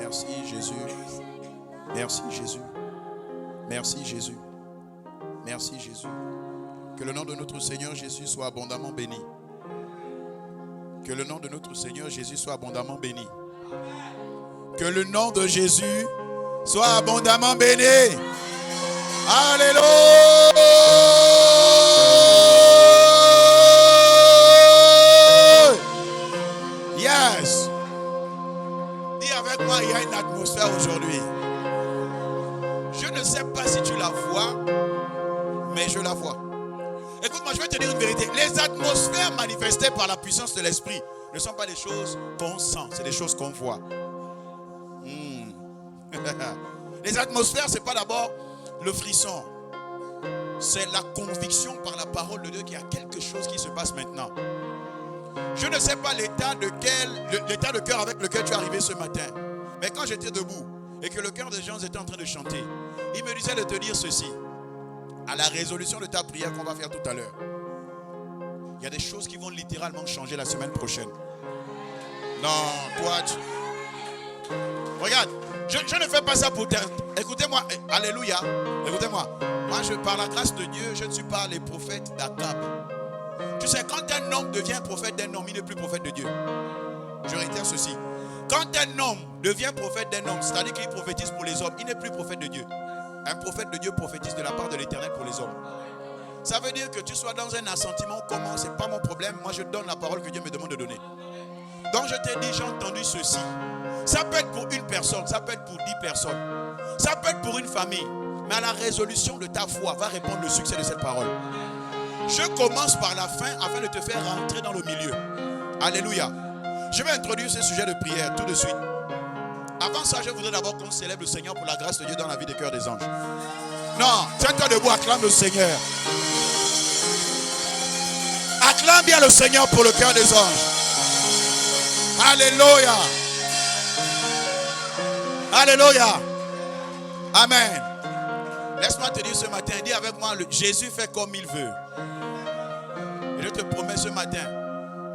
Merci Jésus. Merci Jésus. Merci Jésus. Merci Jésus. Que le nom de notre Seigneur Jésus soit abondamment béni. Que le nom de notre Seigneur Jésus soit abondamment béni. Que le nom de Jésus soit abondamment béni. Alléluia. Yes. Dis avec moi, il y a une atmosphère aujourd'hui. Je ne sais pas si tu la vois, mais je la vois. Écoute-moi, je vais te dire une vérité. Les atmosphères manifestées par la puissance de l'esprit ne sont pas des choses qu'on sent, c'est des choses qu'on voit. Les atmosphères, ce n'est pas d'abord le frisson. C'est la conviction par la parole de Dieu qu'il y a quelque chose qui se passe maintenant. Je ne sais pas l'état de cœur avec lequel tu es arrivé ce matin. Mais quand j'étais debout et que le cœur des gens était en train de chanter, il me disait de te dire ceci. À la résolution de ta prière qu'on va faire tout à l'heure, il y a des choses qui vont littéralement changer la semaine prochaine. Non, toi, regarde, je ne fais pas ça pour te... Écoutez-moi, alléluia, écoutez-moi. Moi, par la grâce de Dieu, je ne suis pas les prophètes d'Akab. Tu sais, quand un homme devient prophète d'un homme, il n'est plus prophète de Dieu. Je réitère ceci. Quand un homme devient prophète d'un homme, c'est-à-dire qu'il prophétise pour les hommes, il n'est plus prophète de Dieu. Un prophète de Dieu prophétise de la part de l'Éternel pour les hommes. Ça veut dire que tu sois dans un assentiment comment, ce n'est pas mon problème. Moi, je donne la parole que Dieu me demande de donner. Donc, je t'ai dit, j'ai entendu ceci. Ça peut être pour une personne, ça peut être pour 10 personnes. Ça peut être pour une famille. Mais à la résolution de ta foi, va répondre le succès de cette parole. Je commence par la fin afin de te faire rentrer dans le milieu. Alléluia. Je vais introduire ce sujet de prière tout de suite. Avant ça, je voudrais d'abord qu'on célèbre le Seigneur pour la grâce de Dieu dans la vie des cœurs des anges. Non, tiens-toi debout, acclame le Seigneur. Acclame bien le Seigneur pour le cœur des anges. Alléluia. Alléluia. Amen. Laisse-moi te dire ce matin, dis avec moi, Jésus fait comme il veut. Et je te promets ce matin,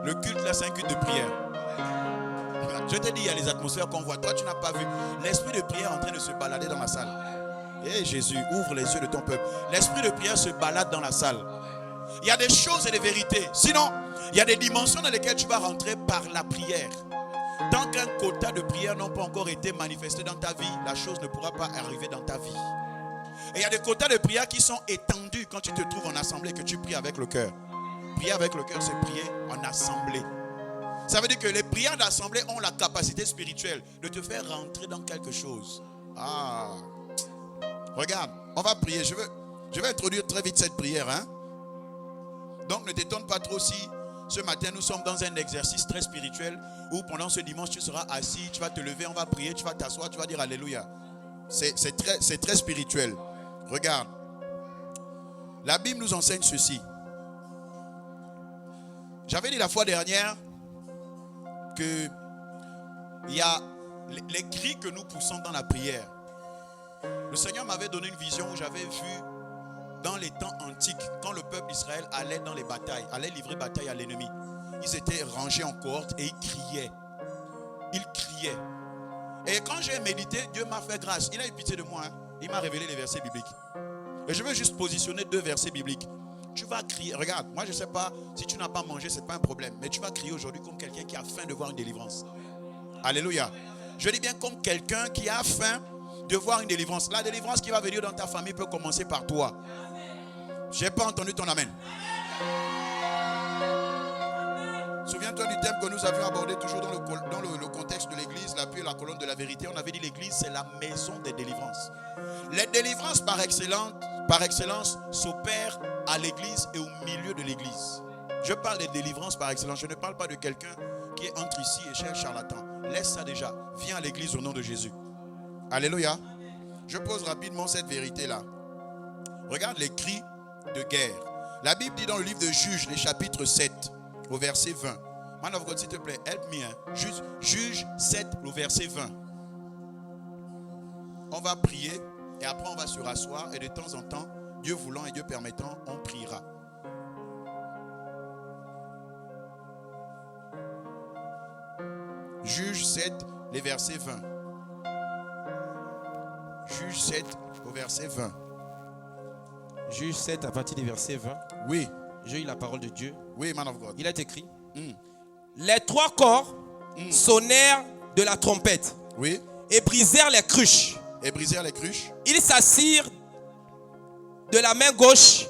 le culte là c'est un culte de prière. Je te dis, il y a les atmosphères qu'on voit. Toi, tu n'as pas vu. L'esprit de prière est en train de se balader dans la salle. Et Jésus, ouvre les yeux de ton peuple. L'esprit de prière se balade dans la salle. Il y a des choses et des vérités. Sinon, il y a des dimensions dans lesquelles tu vas rentrer par la prière. Tant qu'un quota de prière n'a pas encore été manifesté dans ta vie, la chose ne pourra pas arriver dans ta vie. Et il y a des quotas de prière qui sont étendus quand tu te trouves en assemblée et que tu pries avec le cœur. Prier avec le cœur, c'est prier en assemblée. Ça veut dire que les prières d'assemblée ont la capacité spirituelle de te faire rentrer dans quelque chose. Ah, regarde, on va prier. Je vais introduire très vite cette prière. Donc ne t'étonne pas trop si ce matin nous sommes dans un exercice très spirituel où pendant ce dimanche tu seras assis, tu vas te lever, on va prier, tu vas t'asseoir, tu vas dire Alléluia. C'est très spirituel. Regarde, la Bible nous enseigne ceci. J'avais dit la fois dernière que il y a les cris que nous poussons dans la prière. Le Seigneur m'avait donné une vision où j'avais vu dans les temps antiques, quand le peuple d'Israël allait dans les batailles, allait livrer bataille à l'ennemi, ils étaient rangés en cohorte et ils criaient. Ils criaient. Et quand j'ai médité, Dieu m'a fait grâce. Il a eu pitié de moi. Il m'a révélé les versets bibliques. Et je veux juste positionner 2 versets bibliques. Tu vas crier. Regarde, moi je ne sais pas si tu n'as pas mangé, ce n'est pas un problème. Mais tu vas crier aujourd'hui comme quelqu'un qui a faim de voir une délivrance. Alléluia. Je dis bien comme quelqu'un qui a faim de voir une délivrance. La délivrance qui va venir dans ta famille peut commencer par toi. Je n'ai pas entendu ton amen. Souviens-toi du thème que nous avions abordé toujours dans le contexte de l'église, l'appui et la colonne de la vérité. On avait dit l'église, c'est la maison des délivrances. Les délivrances par excellence s'opèrent à l'église et au milieu de l'église. Je parle des délivrances par excellence. Je ne parle pas de quelqu'un qui entre ici et cherche charlatan. Laisse ça déjà. Viens à l'église au nom de Jésus. Alléluia. Je pose rapidement cette vérité-là. Regarde les cris de guerre. La Bible dit dans le livre de Juges, les chapitres 7, au verset 20. Man of God, s'il te plaît, help me. Juge 7, au verset 20. On va prier et après on va se rasseoir et de temps en temps, Dieu voulant et Dieu permettant, on priera. Juge 7, les versets 20. Juge 7 au verset 20. Juge 7 à partir du verset 20. Oui. J'ai eu la parole de Dieu. Oui, man of God. Il est écrit. Les trois corps sonnèrent de la trompette. Oui. Et brisèrent les cruches. Et brisèrent les cruches. Ils s'assirent de la main gauche.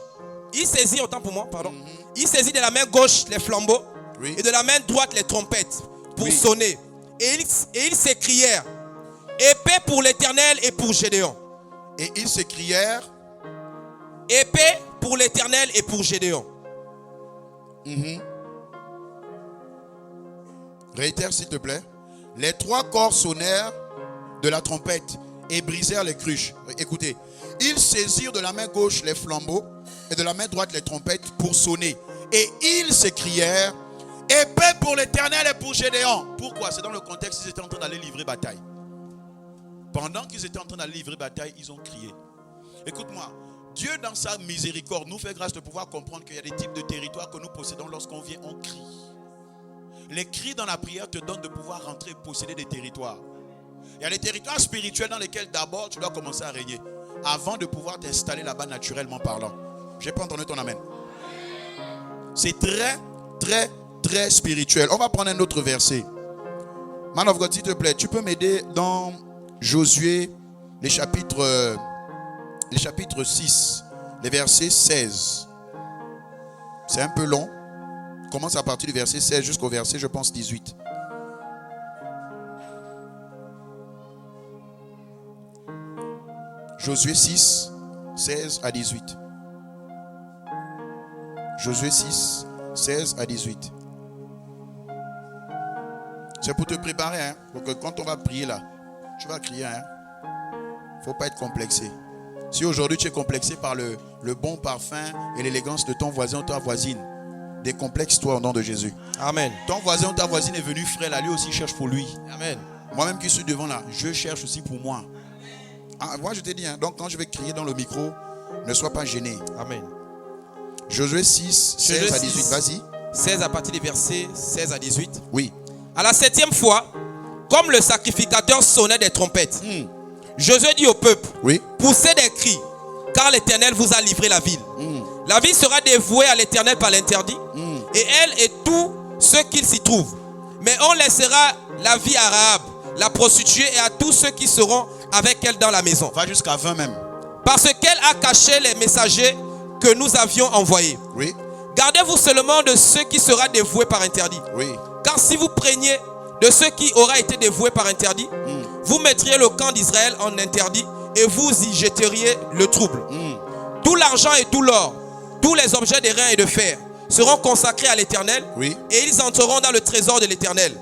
Ils saisirent, autant pour moi, pardon. Ils saisirent de la main gauche les flambeaux. Oui. Et de la main droite les trompettes pour Oui. sonner. Et ils s'écrièrent: épée pour l'Éternel et pour Gédéon. Et ils s'écrièrent. Épée pour l'Éternel et pour Gédéon. Réitère s'il te plaît. Les trois corps sonnèrent de la trompette et brisèrent les cruches. Écoutez. Ils saisirent de la main gauche les flambeaux et de la main droite les trompettes pour sonner. Et ils s'écrièrent: épée pour l'Éternel et pour Gédéon. Pourquoi? C'est dans le contexte qu'ils étaient en train d'aller livrer bataille. Pendant qu'ils étaient en train d'aller livrer bataille, ils ont crié. Écoute-moi. Dieu, dans sa miséricorde, nous fait grâce de pouvoir comprendre qu'il y a des types de territoires que nous possédons. Lorsqu'on vient, on crie. Les cris dans la prière te donnent de pouvoir rentrer et posséder des territoires. Il y a des territoires spirituels dans lesquels d'abord tu dois commencer à régner avant de pouvoir t'installer là-bas naturellement parlant. Je n'ai pas entendu ton amen. C'est très, très, très spirituel. On va prendre un autre verset. Man of God, s'il te plaît, tu peux m'aider dans Josué, les chapitres 6, les versets 16. C'est un peu long. Commence à partir du verset 16 jusqu'au verset, je pense, 18. Josué 6, 16 à 18. Josué 6, 16 à 18. C'est pour te préparer, hein, pour que quand on va prier là, tu vas crier, hein. Faut pas être complexé. Si aujourd'hui tu es complexé par le bon parfum et l'élégance de ton voisin ou ta voisine, décomplexe-toi au nom de Jésus. Amen. Ton voisin ou ta voisine est venu frère là, lui aussi cherche pour lui. Amen. Moi-même qui suis devant là, je cherche aussi pour moi. Ah, moi je te dis, hein, donc quand je vais crier dans le micro, ne sois pas gêné. Amen. Josué 6, 16 à 18, vas-y. 16 à partir des versets 16 à 18. Oui. À la 7e fois, comme le sacrificateur sonnait des trompettes, Josué dit au peuple: Oui. poussez des cris, car l'Éternel vous a livré la ville. La ville sera dévouée à l'Éternel par l'interdit, et elle et tous ceux qui s'y trouvent. Mais on laissera la vie à Rahab, la prostituée, et à tous ceux qui seront avec elle dans la maison. Va jusqu'à 20 même. Parce qu'elle a caché les messagers que nous avions envoyés. Oui. Gardez-vous seulement de ceux qui seront dévoués par interdit. Oui. Car si vous preniez de ceux qui auraient été dévoués par interdit, vous mettriez le camp d'Israël en interdit et vous y jeteriez le trouble. Tout l'argent et tout l'or, tous les objets d'airain et de fer seront consacrés à l'Éternel, Oui. et ils entreront dans le trésor de l'Éternel.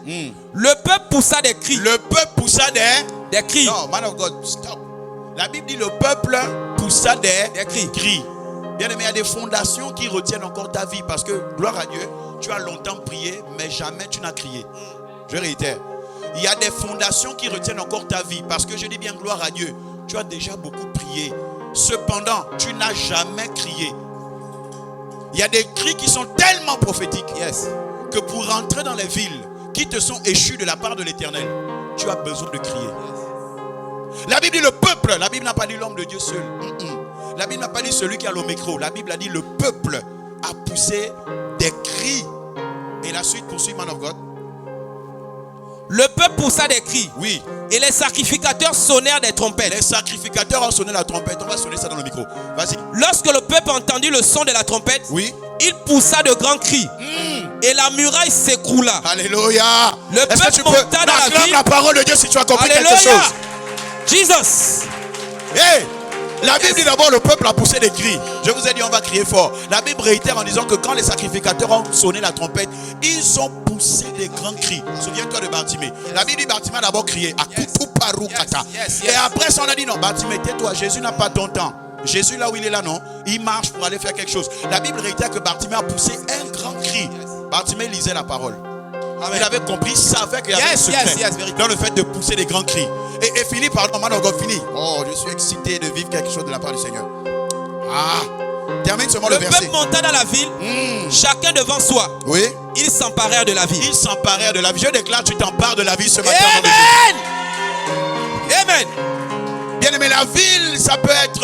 Le peuple poussa des cris. Le peuple poussa Des cris. Non, man of God, stop. La Bible dit le peuple poussa des cris. Bien aimé, il y a des fondations qui retiennent encore ta vie parce que, gloire à Dieu, tu as longtemps prié, mais jamais tu n'as crié. Je réitère. Il y a des fondations qui retiennent encore ta vie parce que je dis bien gloire à Dieu. Tu as déjà beaucoup prié. Cependant, tu n'as jamais crié. Il y a des cris qui sont tellement prophétiques que pour rentrer dans les villes qui te sont échues de la part de l'Éternel, tu as besoin de crier. La Bible dit le peuple. La Bible n'a pas dit l'homme de Dieu seul. La Bible n'a pas dit celui qui a le micro. La Bible a dit le peuple a poussé des cris. Et la suite poursuit, man of God. Le peuple poussa des cris. Oui. Et les sacrificateurs sonnèrent des trompettes. Les sacrificateurs ont sonné la trompette. On va sonner ça dans le micro. Vas-y. Lorsque le peuple entendit le son de la trompette, Oui. il poussa de grands cris. Et la muraille s'écroula. Alléluia. Le Est-ce que peuple tu peux monta dans la acclamer ville. la parole de Dieu si tu as compris Alléluia. quelque chose? Jesus. Hey, la Bible dit d'abord le peuple a poussé des cris. Je vous ai dit on va crier fort. La Bible réitère en disant que quand les sacrificateurs ont sonné la trompette, ils ont poussé des grands cris. Souviens-toi de Bartimée. La Bible dit Bartimée a d'abord crié. Et après ça on a dit non, Bartimée tais-toi, Jésus n'a pas ton temps. Jésus là où il est là non, il marche pour aller faire quelque chose. La Bible réitère que Bartimée a poussé un grand cri. Bartimée lisait la parole. Amen. Il avait compris, il savait qu'il y avait un secret dans le fait de pousser des grands cris. Et fini, pardon, man of God, fini. Oh, je suis excité de vivre quelque chose de la part du Seigneur. Ah, termine seulement le verset. Le peuple monta dans la ville, chacun devant soi. Oui. Ils s'emparèrent de la ville. Ils s'emparèrent de la vie. Je déclare, tu t'empares de la vie ce matin. Amen. Amen. Bien Bien-aimé, la ville, ça peut être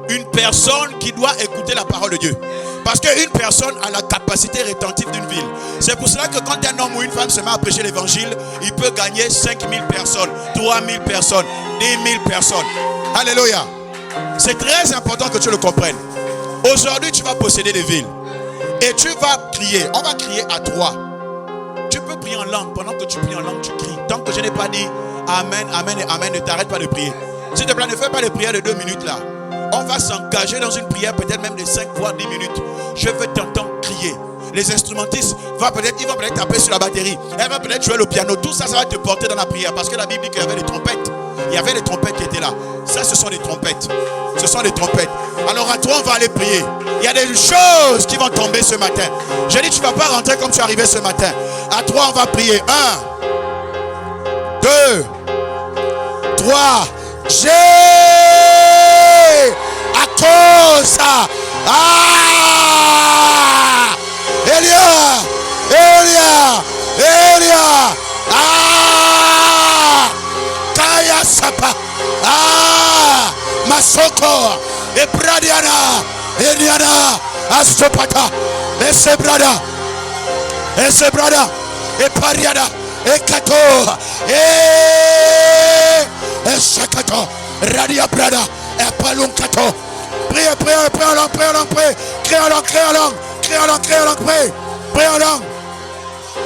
une personne qui doit écouter la parole de Dieu. Parce qu'une personne a la capacité rétentive d'une ville. C'est pour cela que quand un homme ou une femme se met à prêcher l'évangile, il peut gagner 5000 personnes, 3000 personnes, 10 000 personnes. Alléluia. C'est très important que tu le comprennes. Aujourd'hui, tu vas posséder des villes. Et tu vas crier. On va crier à 3. Tu peux prier en langue. Pendant que tu pries en langue, tu cries. Tant que je n'ai pas dit Amen, Amen et Amen, ne t'arrête pas de prier. S'il te plaît, ne fais pas de prière de 2 minutes là. On va s'engager dans une prière peut-être même de 5 voire 10 minutes. Je veux t'entendre crier. Les instrumentistes ils vont peut-être taper sur la batterie. Elle va peut-être jouer le piano. Tout ça, ça va te porter dans la prière. Parce que la Bible dit qu'il y avait des trompettes. Il y avait des trompettes qui étaient là. Ça, ce sont des trompettes. Ce sont des trompettes. Alors à toi, on va aller prier. Il y a des choses qui vont tomber ce matin. J'ai dit, tu ne vas pas rentrer comme tu es arrivé ce matin. À toi, on va prier. 1, 2, 3. J'ai à cause. Elia. Kaya Sapa. Masoko. Ebradiana. Eliana. Astopata. Esebrada. Epariada. Ekato. Eshakato. Radia Brada. Epalunkato. Prie en langue. Prie en langue.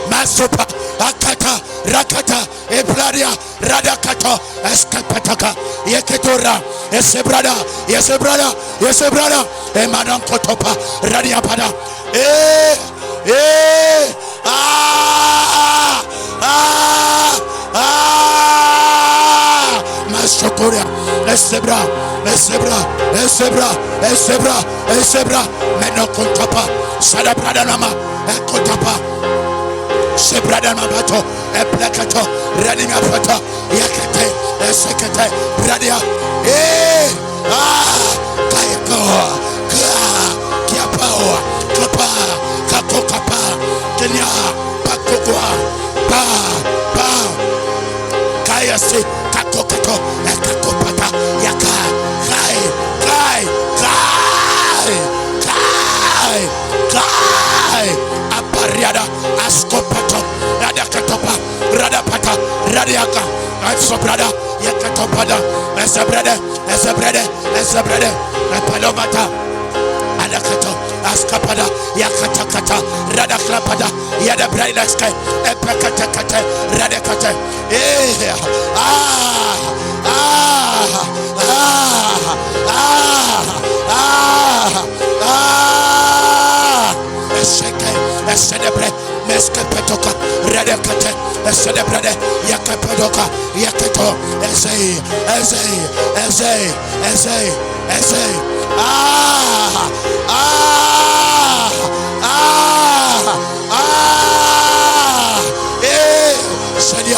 Masopa, Akata, Rakata, Ebradia, Radakato, Escapataka, Yeketora, Esebrada, Emanam Kotopa, Radiapada, Masokoria, Esebra, Menokontapa, Sadabrada Nama, Ekotapa. Sebrada mabato, eplakato, radinga pato, yakete, esekete, bradia, kayako, kiapao, kapa, kakokapa, kenya, pakokwa, kayasi, kakokato, kakopata, yaka, kai, apariada, askopato, radakatopa, radapata, radiaka, asobrada, yakatopada, esebrede, palomata, adakato, askapada, yakatakata, radaklapada, yadabrailaske, epekatakate, radakate, Esedebre, meskepetoka, redekate, esedebrede, yakapedoka, yakato, ezei. Seriada.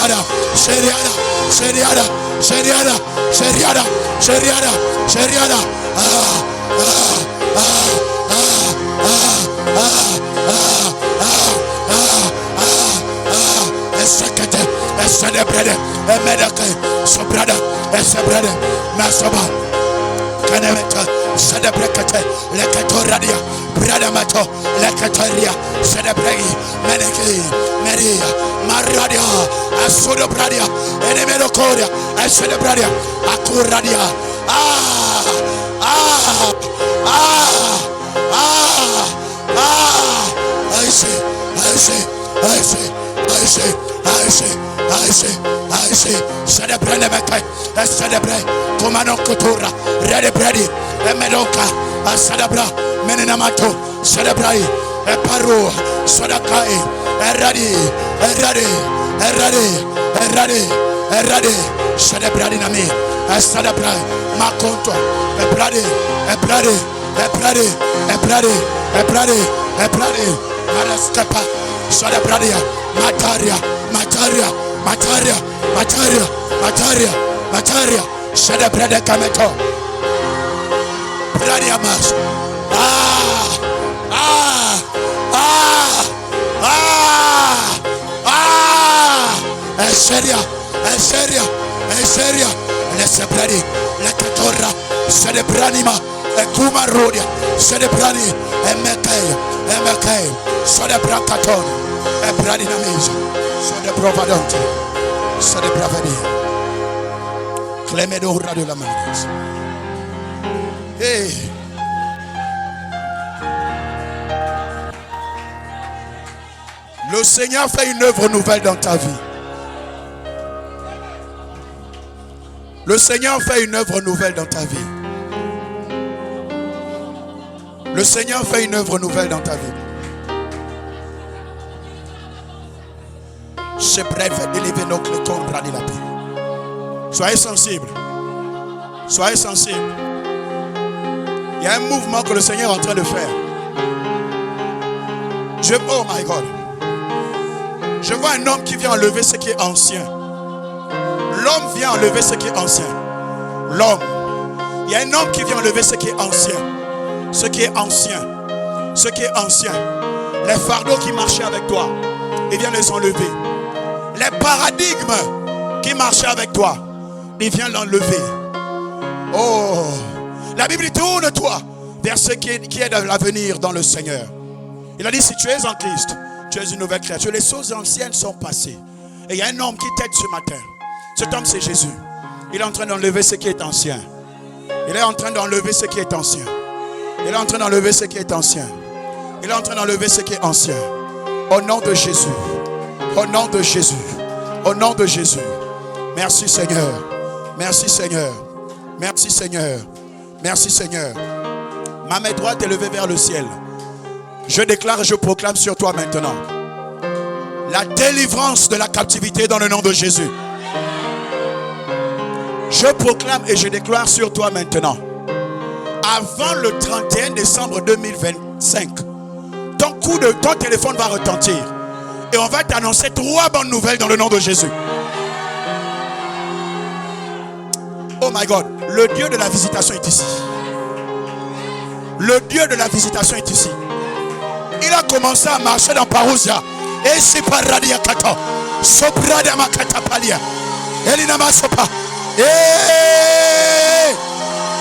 Esedebrede, emedake, sobrada, esebrede, masoba, kanemeta, sedebrekete, lekatoradia, bradamato, lekatoria, sedebregi, meneki, meria, maradia, asodobradia, enemedokoria, esedebradia, akuradia, I say, celebrate the Mecca, celebrate, Comano Coutura, Ready Brady, Medoka, Sadabra, Menamato, celebrate, Paru, Sodakai, ready, celebrate Nami, celebrate, Maconto, Marascapa, Sodabradia, Mataria, Sodabrada Cameto, Bradiamas, Seria, let's La Katora, c'est de Branima, et Kumarodia, c'est de Brani, et Mekay, c'est de Brakaton, et Braninamise, c'est de Provadante, c'est de Bravadi. Clémedo de la Manis. Hey. Le Seigneur fait une œuvre nouvelle dans ta vie. Le Seigneur fait une œuvre nouvelle dans ta vie. Le Seigneur fait une œuvre nouvelle dans ta vie. C'est bref, d'élever nos clés contre la paix. Soyez sensibles. Soyez sensibles. Il y a un mouvement que le Seigneur est en train de faire. Oh my God. Je vois un homme qui vient enlever ce qui est ancien. L'homme vient enlever ce qui est ancien. L'homme. Il y a un homme qui vient enlever ce qui est ancien. Ce qui est ancien. Ce qui est ancien. Les fardeaux qui marchaient avec toi, il vient les enlever. Les paradigmes qui marchaient avec toi, il vient l'enlever. Oh. La Bible dit, tourne-toi vers ce qui est de l'avenir dans le Seigneur. Il a dit, si tu es en Christ, tu es une nouvelle créature. Les choses anciennes sont passées. Et il y a un homme qui t'aide ce matin. Cet homme, c'est Jésus. Il est en train d'enlever ce qui est ancien. Il est en train d'enlever ce qui est ancien. Il est en train d'enlever ce qui est ancien. Il est en train d'enlever ce qui est ancien. Au nom de Jésus. Au nom de Jésus. Au nom de Jésus. Merci Seigneur. Merci Seigneur. Merci Seigneur. Merci Seigneur. Ma main droite est levée vers le ciel. Je déclare et je proclame sur toi maintenant la délivrance de la captivité dans le nom de Jésus. Je proclame et je déclare sur toi maintenant, avant le 31 décembre 2025, ton téléphone va retentir et on va t'annoncer 3 bonnes nouvelles dans le nom de Jésus. Oh my God, le Dieu de la visitation est ici. Le Dieu de la visitation est ici. Il a commencé à marcher dans Parousia. Et c'est pas Radia Kata. Sobrada Makata Palia. Elina Masopa.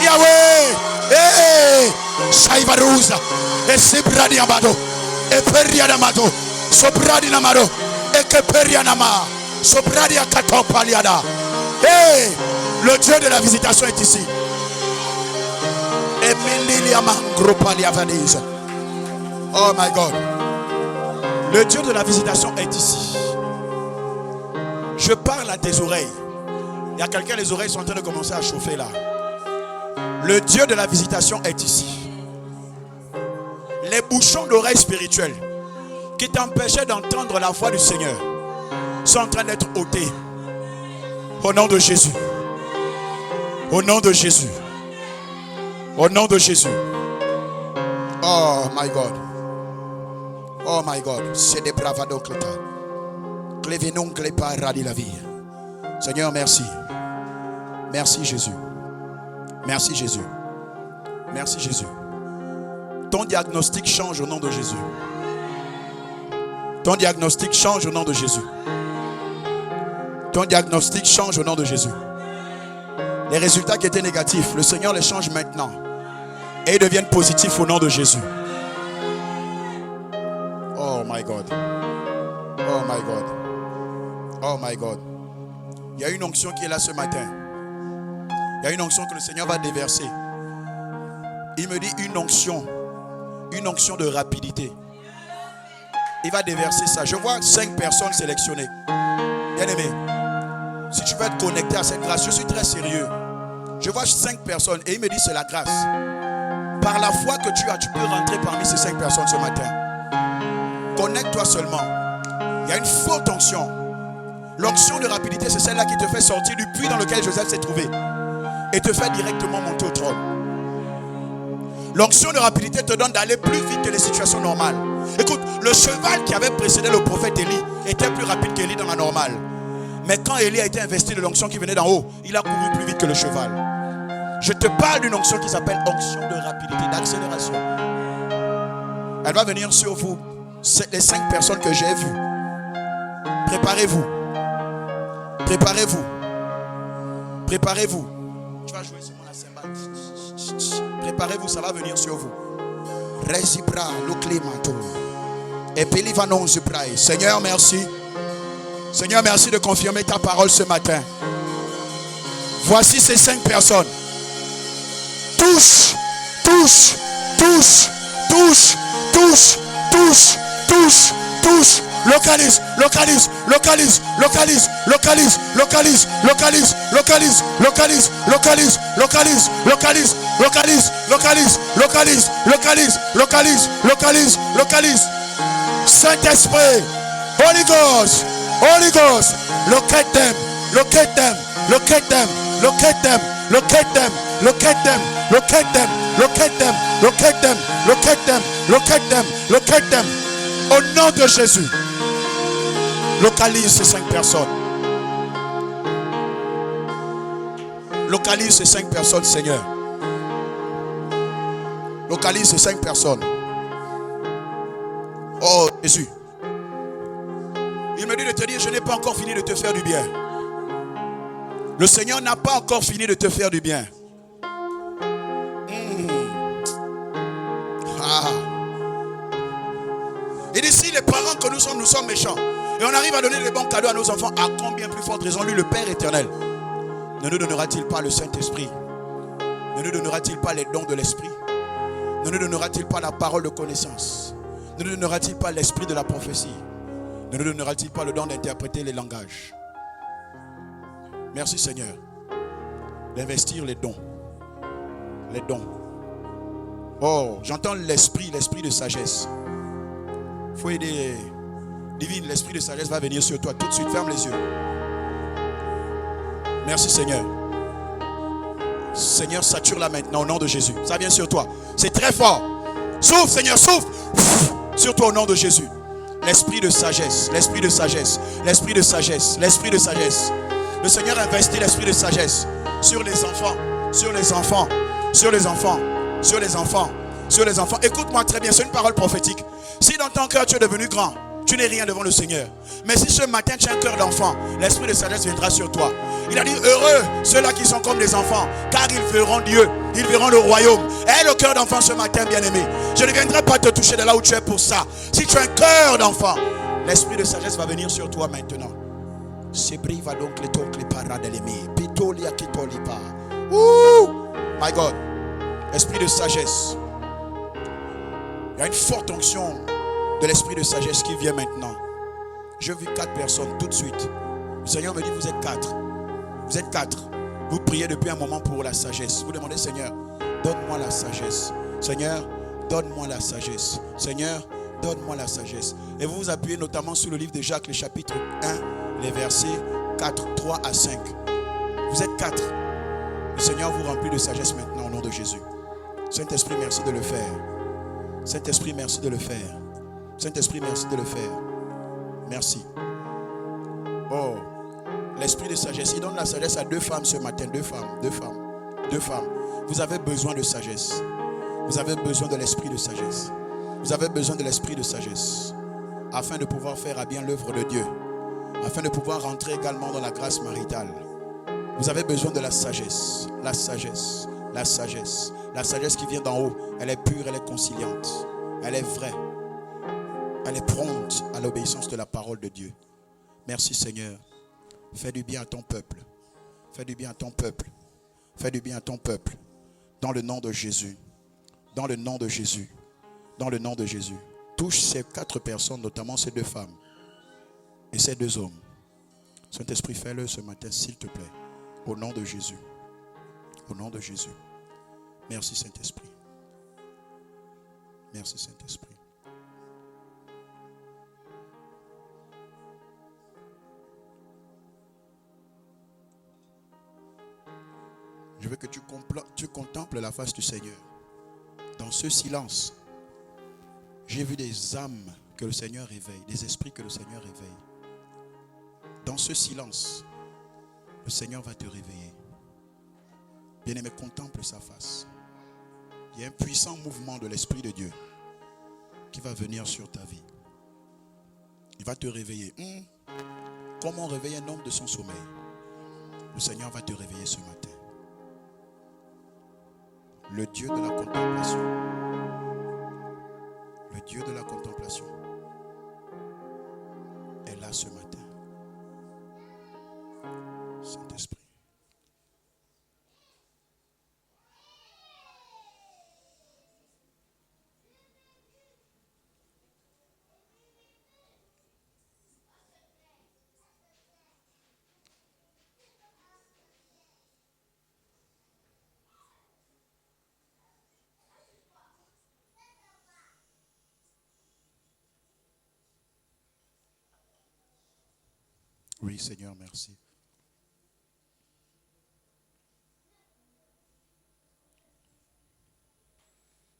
Yahweh. Saivaruza. Et c'est Bradia Mado. Et Peria Namado. Sobradi Namado. Et que Peria Nama. Sobradia Kata Paliada. Le Dieu de la visitation est ici. Emilia Mangro Palia Vanise. Oh my God. Le Dieu de la visitation est ici. Je parle à tes oreilles. Il y a quelqu'un, les oreilles sont en train de commencer à chauffer là. Le Dieu de la visitation est ici. Les bouchons d'oreilles spirituelles qui t'empêchaient d'entendre la voix du Seigneur sont en train d'être ôtés. Au nom de Jésus. Au nom de Jésus. Au nom de Jésus. Oh my God. Oh my God. C'est des bravado cleta. Clévinum clépa radi la vie. Seigneur, merci. Merci Jésus. Merci Jésus. Merci Jésus. Ton diagnostic change au nom de Jésus. Ton diagnostic change au nom de Jésus. Ton diagnostic change au nom de Jésus. Les résultats qui étaient négatifs, le Seigneur les change maintenant. Et ils deviennent positifs au nom de Jésus. Oh my God. Oh my God. Oh my God. Il y a une onction qui est là ce matin. Il y a une onction que le Seigneur va déverser. Il me dit une onction de rapidité. Il va déverser ça. Je vois 5 personnes sélectionnées. Bien aimé, si tu veux être connecté à cette grâce, je suis très sérieux. Je vois 5 personnes et il me dit c'est la grâce. Par la foi que tu as, tu peux rentrer parmi ces 5 personnes ce matin. Connecte-toi seulement. Il y a une forte onction. L'onction de rapidité, c'est celle-là qui te fait sortir du puits dans lequel Joseph s'est trouvé et te fait directement monter au trône. L'onction de rapidité te donne d'aller plus vite que les situations normales. Écoute, le cheval qui avait précédé le prophète Élie était plus rapide qu'Élie dans la normale. Mais quand Élie a été investi de l'onction qui venait d'en haut, il a couru plus vite que le cheval. Je te parle d'une onction qui s'appelle onction de rapidité, d'accélération. Elle va venir sur vous. C'est les 5 personnes que j'ai vues. Préparez-vous. Préparez-vous. Préparez-vous. Tu vas jouer sur la cymbale. Préparez-vous, ça va venir sur vous. Resibra, le clémato. Et Pélivanon, je prie. Seigneur, merci. Seigneur, merci de confirmer ta parole ce matin. Voici ces 5 personnes. Touche, touche, touche, touche, touche, touche, touche, touche. Localise, localise, localise, localise, localise, localise, localise, localise, localise, localise, localise, localise, localise, localise, localise, localise, localise, localise, localise. Saint-Esprit, Holy Ghost, Holy Ghost, locate them, locate them, locate them, locate them, locate them, locate them, locate them, locate them, locate them, locate them, locate them, locate them. Au nom de Jésus, localise ces 5 personnes. Localise ces 5 personnes, Seigneur. Localise ces 5 personnes. Oh Jésus. Il me dit de te dire, je n'ai pas encore fini de te faire du bien. Le Seigneur n'a pas encore fini de te faire du bien. Et d'ici les parents que nous sommes méchants. Et on arrive à donner les bons cadeaux à nos enfants. À combien plus forte raison lui, le Père éternel, ne nous donnera-t-il pas le Saint-Esprit? Ne nous donnera-t-il pas les dons de l'Esprit? Ne nous donnera-t-il pas la parole de connaissance? Ne nous donnera-t-il pas l'esprit de la prophétie? Ne nous donnera-t-il pas le don d'interpréter les langages? Merci Seigneur d'investir les dons. Les dons. Oh, j'entends l'esprit de sagesse. Il faut aider. Divine, l'esprit de sagesse va venir sur toi tout de suite. Ferme les yeux. Merci Seigneur. Seigneur, sature-la maintenant au nom de Jésus. Ça vient sur toi. C'est très fort. Souffle Seigneur, souffle. Sur toi au nom de Jésus. L'esprit de sagesse, l'esprit de sagesse, l'esprit de sagesse, l'esprit de sagesse. Le Seigneur investit l'esprit de sagesse sur les enfants, sur les enfants, sur les enfants, sur les enfants, sur les enfants. Écoute-moi très bien, c'est une parole prophétique. Si dans ton cœur tu es devenu grand, tu n'es rien devant le Seigneur. Mais si ce matin tu as un cœur d'enfant, l'esprit de sagesse viendra sur toi. Il a dit, heureux ceux-là qui sont comme des enfants, car ils verront Dieu, ils verront le royaume. Aie le cœur d'enfant ce matin, bien-aimé. Je ne viendrai pas te toucher de là où tu es pour ça. Si tu as un cœur d'enfant, l'esprit de sagesse va venir sur toi maintenant. Sebri va donc les tocs, les parades, les mi. Pitolia kitolipa. Ouh! My God. Esprit de sagesse. Il y a une forte onction de l'esprit de sagesse qui vient maintenant. Je vis 4 personnes tout de suite. Le Seigneur me dit, vous êtes 4. Vous êtes 4. Vous priez depuis un moment pour la sagesse. Vous demandez, Seigneur, donne-moi la sagesse. Seigneur, donne-moi la sagesse. Seigneur, donne-moi la sagesse. Et vous vous appuyez notamment sur le livre de Jacques, le chapitre 1, les versets 4, 3 à 5. Vous êtes 4. Le Seigneur vous remplit de sagesse maintenant au nom de Jésus. Saint-Esprit, merci de le faire. Saint-Esprit, merci de le faire. Saint-Esprit, merci de le faire. Merci. Oh, l'esprit de sagesse. Il donne la sagesse à 2 femmes ce matin. 2 femmes, 2 femmes, 2 femmes. Vous avez besoin de sagesse. Vous avez besoin de l'esprit de sagesse. Vous avez besoin de l'esprit de sagesse. Afin de pouvoir faire à bien l'œuvre de Dieu. Afin de pouvoir rentrer également dans la grâce maritale. Vous avez besoin de la sagesse. La sagesse. La sagesse. La sagesse qui vient d'en haut. Elle est pure, elle est conciliante. Elle est vraie. Elle est prompte à l'obéissance de la parole de Dieu. Merci Seigneur. Fais du bien à ton peuple. Fais du bien à ton peuple. Fais du bien à ton peuple. Dans le nom de Jésus. Dans le nom de Jésus. Dans le nom de Jésus. Touche ces 4 personnes, notamment ces 2 femmes. Et ces 2 hommes. Saint-Esprit, fais-le ce matin, s'il te plaît. Au nom de Jésus. Au nom de Jésus. Merci Saint-Esprit. Merci Saint-Esprit. Je veux que tu contemples la face du Seigneur. Dans ce silence, j'ai vu des âmes que le Seigneur réveille, des esprits que le Seigneur réveille. Dans ce silence, le Seigneur va te réveiller. Bien-aimé, contemple sa face. Il y a un puissant mouvement de l'Esprit de Dieu qui va venir sur ta vie. Il va te réveiller. Comment on réveille un homme de son sommeil? Le Seigneur va te réveiller ce matin. Le Dieu de la contemplation. Le Dieu de la contemplation est là ce matin. Saint-Esprit. Oui, Seigneur, merci.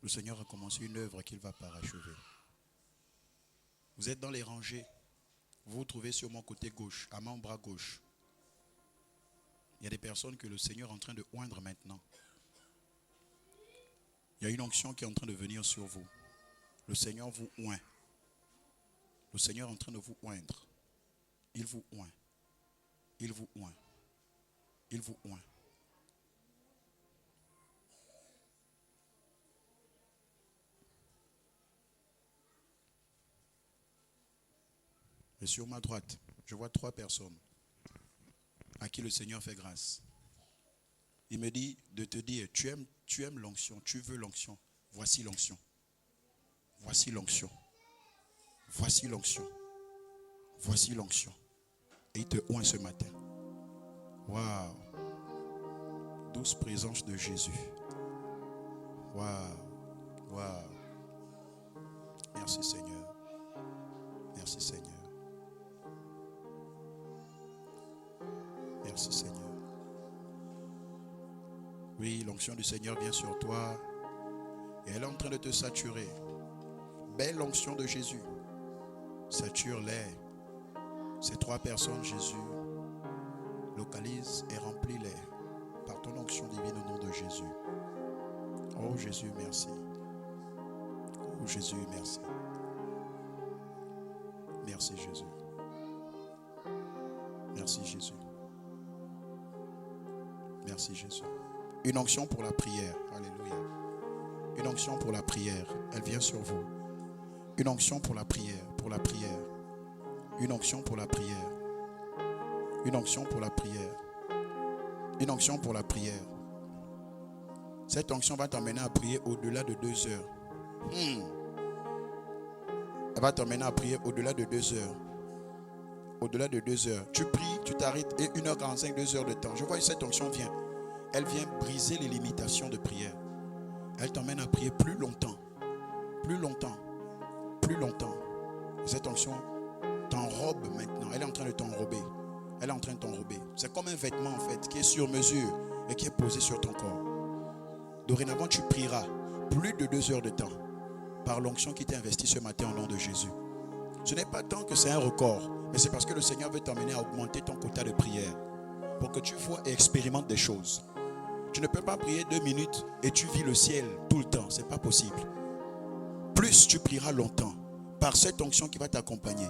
Le Seigneur a commencé une œuvre qu'il va parachever. Vous êtes dans les rangées. Vous vous trouvez sur mon côté gauche, à mon bras gauche. Il y a des personnes que le Seigneur est en train de oindre maintenant. Il y a une onction qui est en train de venir sur vous. Le Seigneur vous oint. Le Seigneur est en train de vous oindre. Il vous oint. Il vous oint. Il vous oint. Et sur ma droite, je vois 3 personnes à qui le Seigneur fait grâce. Il me dit de te dire, tu aimes l'onction, tu veux l'onction. Voici l'onction. Voici l'onction. Voici l'onction. Voici l'onction. Et il te oint ce matin. Waouh. Douce présence de Jésus. Waouh. Waouh. Merci Seigneur. Merci Seigneur. Merci Seigneur. Oui, l'onction du Seigneur vient sur toi. Et elle est en train de te saturer. Belle onction de Jésus. Sature-les. Ces 3 personnes, Jésus localise et remplit-les par ton onction divine au nom de Jésus. Oh Jésus, merci. Oh Jésus, merci. Merci Jésus. Merci Jésus. Merci Jésus. Une onction pour la prière. Alléluia. Une onction pour la prière. Elle vient sur vous. Une onction pour la prière. Pour la prière. Une onction pour la prière. Une onction pour la prière. Une onction pour la prière. Cette onction va t'emmener à prier au-delà de 2 heures. Elle va t'emmener à prier au-delà de 2 heures. Au-delà de 2 heures. Tu pries, tu t'arrêtes et 1h45, 2 heures de temps. Je vois que cette onction vient. Elle vient briser les limitations de prière. Elle t'emmène à prier plus longtemps. Plus longtemps. Plus longtemps. Cette onction t'enrobe maintenant. Elle est en train de t'enrober. Elle est en train de t'enrober. C'est comme un vêtement en fait qui est sur mesure et qui est posé sur ton corps. Dorénavant, tu prieras plus de 2 heures de temps par l'onction qui t'est investie ce matin au nom de Jésus. Ce n'est pas tant que c'est un record, mais c'est parce que le Seigneur veut t'emmener à augmenter ton quota de prière pour que tu vois et expérimentes des choses. Tu ne peux pas prier 2 minutes et tu vis le ciel tout le temps. Ce n'est pas possible. Plus tu prieras longtemps par cette onction qui va t'accompagner,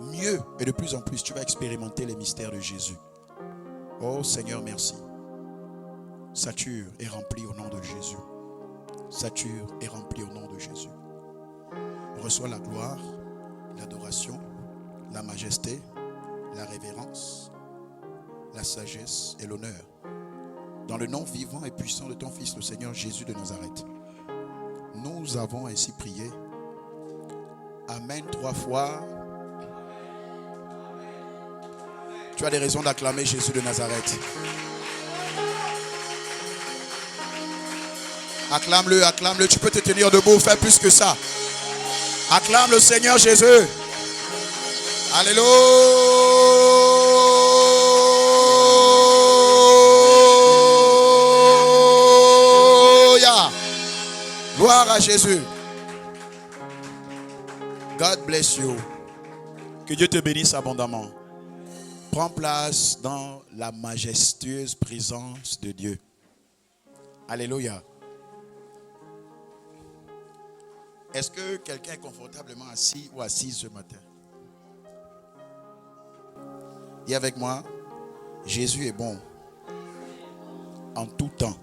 mieux et de plus en plus tu vas expérimenter les mystères de Jésus. Oh Seigneur, merci. Sature et remplis au nom de Jésus. Sature et remplis au nom de Jésus. Reçois la gloire, l'adoration, la majesté, la révérence, la sagesse et l'honneur. Dans le nom vivant et puissant de ton Fils, le Seigneur Jésus de Nazareth. Nous avons ainsi prié. Amen 3 fois. Tu as des raisons d'acclamer Jésus de Nazareth. Acclame-le, acclame-le. Tu peux te tenir debout, fais plus que ça. Acclame le Seigneur Jésus. Alléluia. Gloire à Jésus. God bless you. Que Dieu te bénisse abondamment. Prends place dans la majestueuse présence de Dieu. Alléluia. Est-ce que quelqu'un est confortablement assis ou assise ce matin? Et avec moi, Jésus est bon en tout temps.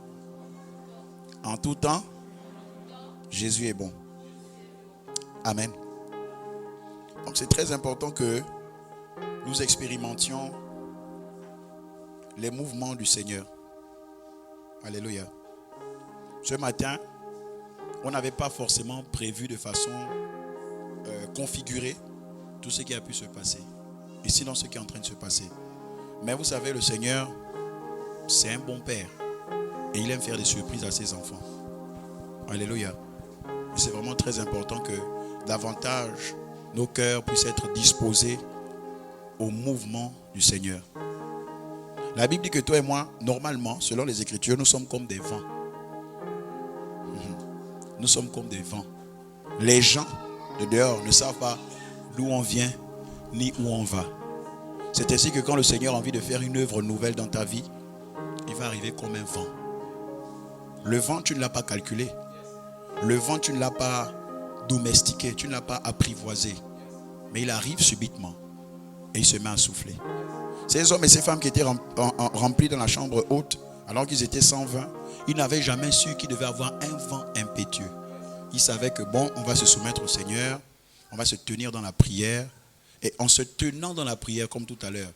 En tout temps, Jésus est bon. Amen. Donc c'est très important que nous expérimentions les mouvements du Seigneur. Alléluia. Ce matin, on n'avait pas forcément prévu de façon configurée tout ce qui a pu se passer. Et sinon ce qui est en train de se passer. Mais vous savez, le Seigneur, c'est un bon père. Et il aime faire des surprises à ses enfants. Alléluia. Et c'est vraiment très important que davantage nos cœurs puissent être disposés au mouvement du Seigneur. La Bible dit que toi et moi, normalement, selon les Écritures, nous sommes comme des vents. Nous sommes comme des vents. Les gens de dehors ne savent pas d'où on vient ni où on va. C'est ainsi que quand le Seigneur a envie de faire une œuvre nouvelle dans ta vie, il va arriver comme un vent. Le vent, tu ne l'as pas calculé. Le vent, tu ne l'as pas domestiqué, tu ne l'as pas apprivoisé. Mais il arrive subitement et il se met à souffler. Ces hommes et ces femmes qui étaient remplis dans la chambre haute, alors qu'ils étaient 120, ils n'avaient jamais su qu'ils devaient avoir un vent impétueux. Ils savaient que bon, on va se soumettre au Seigneur, on va se tenir dans la prière. Et en se tenant dans la prière, comme tout à l'heure,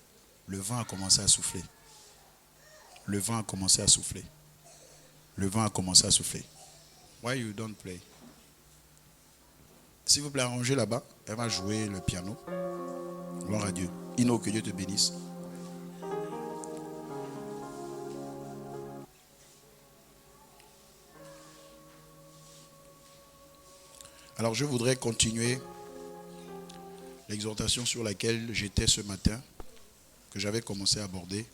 le vent a commencé à souffler. Le vent a commencé à souffler. Le vent a commencé à souffler. Why you don't play? S'il vous plaît, arrangez là-bas. Elle va jouer le piano. Gloire à Dieu. Ino, que Dieu te bénisse. Alors je voudrais continuer l'exhortation sur laquelle j'étais ce matin, que j'avais commencé à aborder.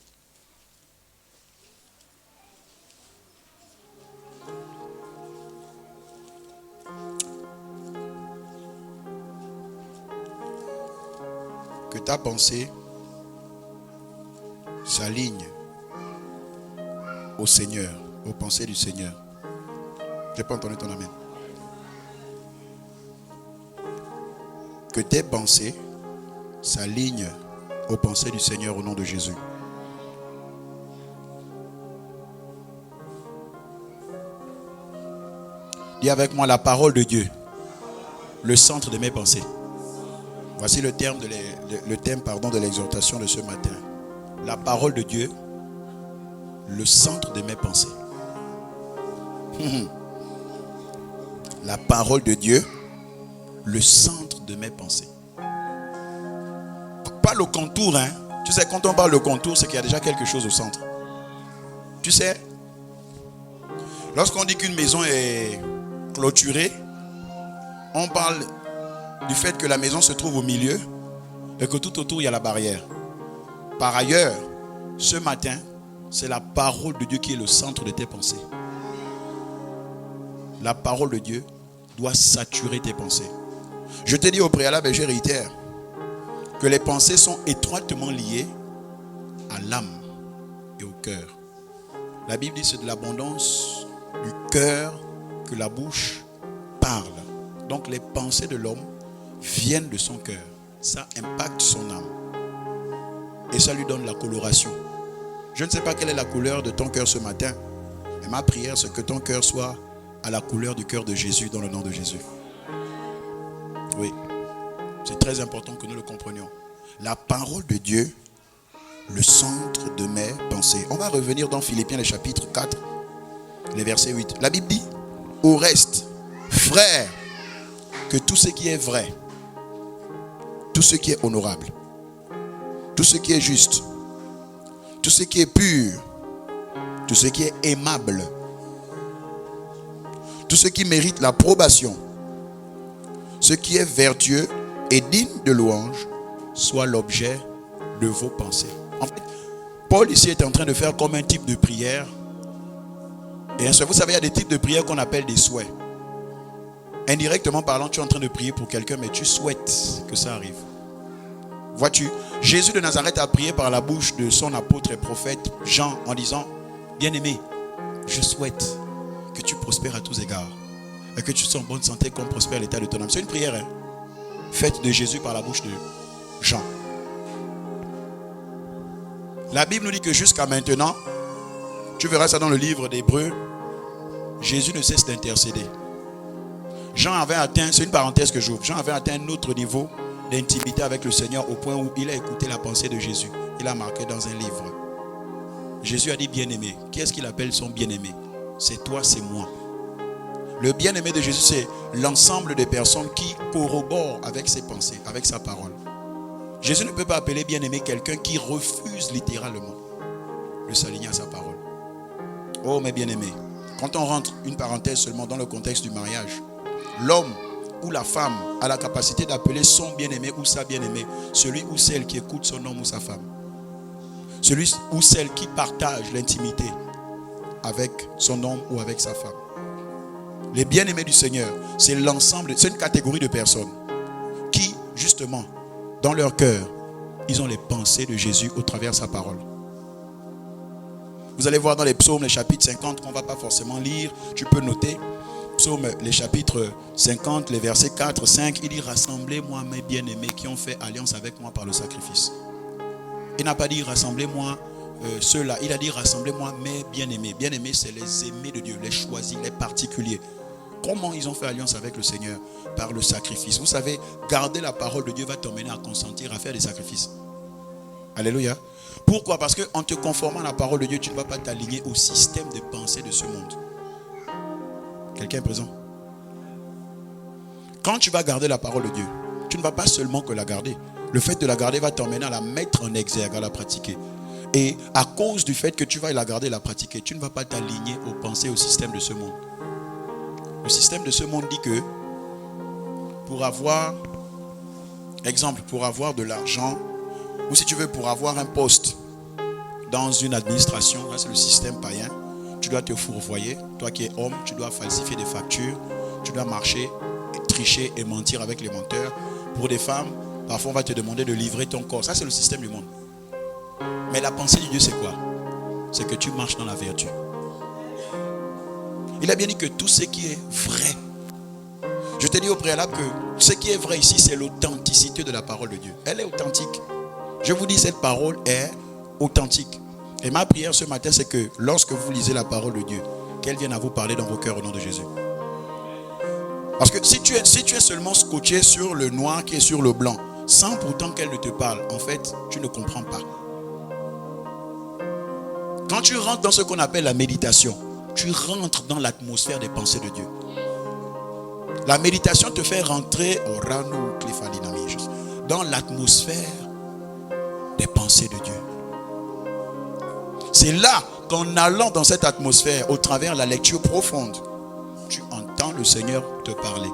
Que ta pensée s'aligne au Seigneur, aux pensées du Seigneur. Je n'ai pas entendu ton amen. Que tes pensées s'alignent aux pensées du Seigneur au nom de Jésus. Dis avec moi la parole de Dieu, le centre de mes pensées. Voici le thème de l'exhortation de ce matin. La parole de Dieu, le centre de mes pensées. La parole de Dieu, le centre de mes pensées. Pas le contour, hein. Tu sais, quand on parle de contour, c'est qu'il y a déjà quelque chose au centre. Tu sais, lorsqu'on dit qu'une maison est clôturée, on parle du fait que la maison se trouve au milieu et que tout autour, il y a la barrière. Par ailleurs, ce matin, c'est la parole de Dieu qui est le centre de tes pensées. La parole de Dieu doit saturer tes pensées. Je te dis au préalable et je réitère que les pensées sont étroitement liées à l'âme et au cœur. La Bible dit que c'est de l'abondance du cœur que la bouche parle. Donc les pensées de l'homme viennent de son cœur. Ça impacte son âme. Et ça lui donne la coloration. Je ne sais pas quelle est la couleur de ton cœur ce matin. Mais ma prière, c'est que ton cœur soit à la couleur du cœur de Jésus dans le nom de Jésus. Oui. C'est très important que nous le comprenions. La parole de Dieu, le centre de mes pensées. On va revenir dans Philippiens, le chapitre 4, les versets 8. La Bible dit, au reste, frères, que tout ce qui est vrai, tout ce qui est honorable, tout ce qui est juste, tout ce qui est pur, tout ce qui est aimable, tout ce qui mérite l'approbation, ce qui est vertueux et digne de louange, soit l'objet de vos pensées. En fait, Paul ici est en train de faire comme un type de prière. Et vous savez, il y a des types de prières qu'on appelle des souhaits. Indirectement parlant, tu es en train de prier pour quelqu'un, mais tu souhaites que ça arrive. Vois-tu, Jésus de Nazareth a prié par la bouche de son apôtre et prophète Jean en disant, bien-aimé, je souhaite que tu prospères à tous égards et que tu sois en bonne santé comme prospère l'état de ton âme. C'est une prière, hein, faite de Jésus par la bouche de Jean. La Bible nous dit que jusqu'à maintenant, tu verras ça dans le livre d'Hébreux, Jésus ne cesse d'intercéder. Jean avait atteint, c'est une parenthèse que j'ouvre, Jean avait atteint un autre niveau d'intimité avec le Seigneur au point où il a écouté la pensée de Jésus. Il a marqué dans un livre. Jésus a dit bien-aimé. Qui est-ce qu'il appelle son bien-aimé? C'est toi, c'est moi. Le bien-aimé de Jésus, c'est l'ensemble des personnes qui corroborent avec ses pensées, avec sa parole. Jésus ne peut pas appeler bien-aimé quelqu'un qui refuse littéralement de s'aligner à sa parole. Oh mes bien-aimés, quand on rentre, une parenthèse seulement, dans le contexte du mariage, l'homme ou la femme a la capacité d'appeler son bien-aimé ou sa bien-aimée celui ou celle qui écoute son homme ou sa femme. Celui ou celle qui partage l'intimité avec son homme ou avec sa femme. Les bien-aimés du Seigneur, c'est l'ensemble, c'est une catégorie de personnes qui, justement, dans leur cœur, ils ont les pensées de Jésus au travers de sa parole. Vous allez voir dans les psaumes, les chapitres 50, qu'on ne va pas forcément lire, tu peux noter. Psaume, les chapitres 50, les versets 4, 5, il dit « Rassemblez-moi mes bien-aimés qui ont fait alliance avec moi par le sacrifice. » Il n'a pas dit « Rassemblez-moi ceux-là », il a dit « Rassemblez-moi mes bien-aimés ». Bien-aimés, c'est les aimés de Dieu, les choisis, les particuliers. Comment ils ont fait alliance avec le Seigneur? Par le sacrifice. Vous savez, garder la parole de Dieu va t'emmener à consentir à faire des sacrifices. Alléluia. Pourquoi? Parce qu'en te conformant à la parole de Dieu, tu ne vas pas t'aligner au système de pensée de ce monde. Quelqu'un est présent? Quand tu vas garder la parole de Dieu, tu ne vas pas seulement que la garder. Le fait de la garder va t'emmener à la mettre en exergue, à la pratiquer. Et à cause du fait que tu vas la garder et la pratiquer, tu ne vas pas t'aligner aux pensées, au système de ce monde. Le système de ce monde dit que pour avoir, exemple, pour avoir de l'argent, ou si tu veux, pour avoir un poste dans une administration, là c'est le système païen, tu dois te fourvoyer. Toi qui es homme, tu dois falsifier des factures, tu dois marcher, tricher et mentir avec les menteurs. Pour des femmes, parfois on va te demander de livrer ton corps. Ça c'est le système du monde. Mais la pensée de Dieu c'est quoi? C'est que tu marches dans la vertu. Il a bien dit que tout ce qui est vrai. Je te dis au préalable que ce qui est vrai ici, c'est l'authenticité de la parole de Dieu. Elle est authentique. Je vous dis, cette parole est authentique. Et ma prière ce matin, c'est que lorsque vous lisez la parole de Dieu, qu'elle vienne à vous parler dans vos cœurs au nom de Jésus. Parce que si tu es seulement scotché sur le noir qui est sur le blanc, sans pourtant qu'elle ne te parle, en fait, tu ne comprends pas. Quand tu rentres dans ce qu'on appelle la méditation, tu rentres dans l'atmosphère des pensées de Dieu. La méditation te fait rentrer dans l'atmosphère des pensées de Dieu. C'est là qu'en allant dans cette atmosphère, au travers de la lecture profonde, tu entends le Seigneur te parler.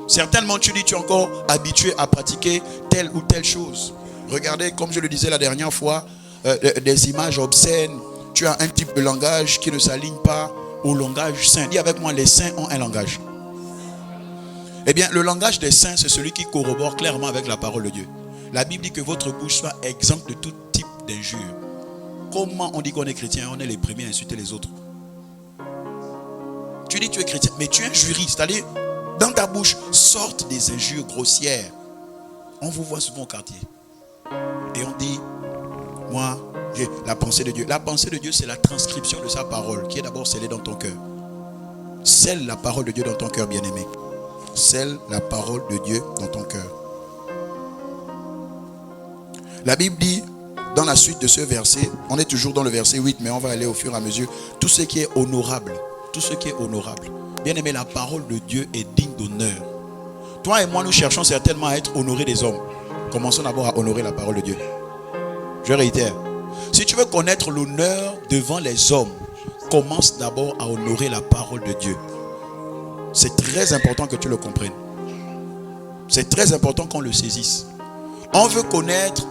Certainement, tu dis, tu es encore habitué à pratiquer telle ou telle chose. Regardez, comme je le disais la dernière fois, des images obscènes. Tu as un type de langage qui ne s'aligne pas au langage saint. Dis avec moi, les saints ont un langage. Eh bien, le langage des saints, c'est celui qui corrobore clairement avec la parole de Dieu. La Bible dit que votre bouche soit exempte de tout type d'injure. Comment on dit qu'on est chrétien? On est les premiers à insulter les autres. Tu dis que tu es chrétien, mais tu injuries. C'est-à-dire, dans ta bouche sortent des injures grossières. On vous voit souvent au quartier. Et on dit, moi, j'ai la pensée de Dieu. La pensée de Dieu, c'est la transcription de sa parole qui est d'abord scellée dans ton cœur. Scelle la parole de Dieu dans ton cœur, bien-aimé. Scelle la parole de Dieu dans ton cœur. La Bible dit, dans la suite de ce verset, on est toujours dans le verset 8, mais on va aller au fur et à mesure. Tout ce qui est honorable, tout ce qui est honorable. Bien-aimé, la parole de Dieu est digne d'honneur. Toi et moi, nous cherchons certainement à être honorés des hommes. Commençons d'abord à honorer la parole de Dieu. Je réitère. Si tu veux connaître l'honneur devant les hommes, commence d'abord à honorer la parole de Dieu. C'est très important que tu le comprennes. C'est très important qu'on le saisisse. On veut connaître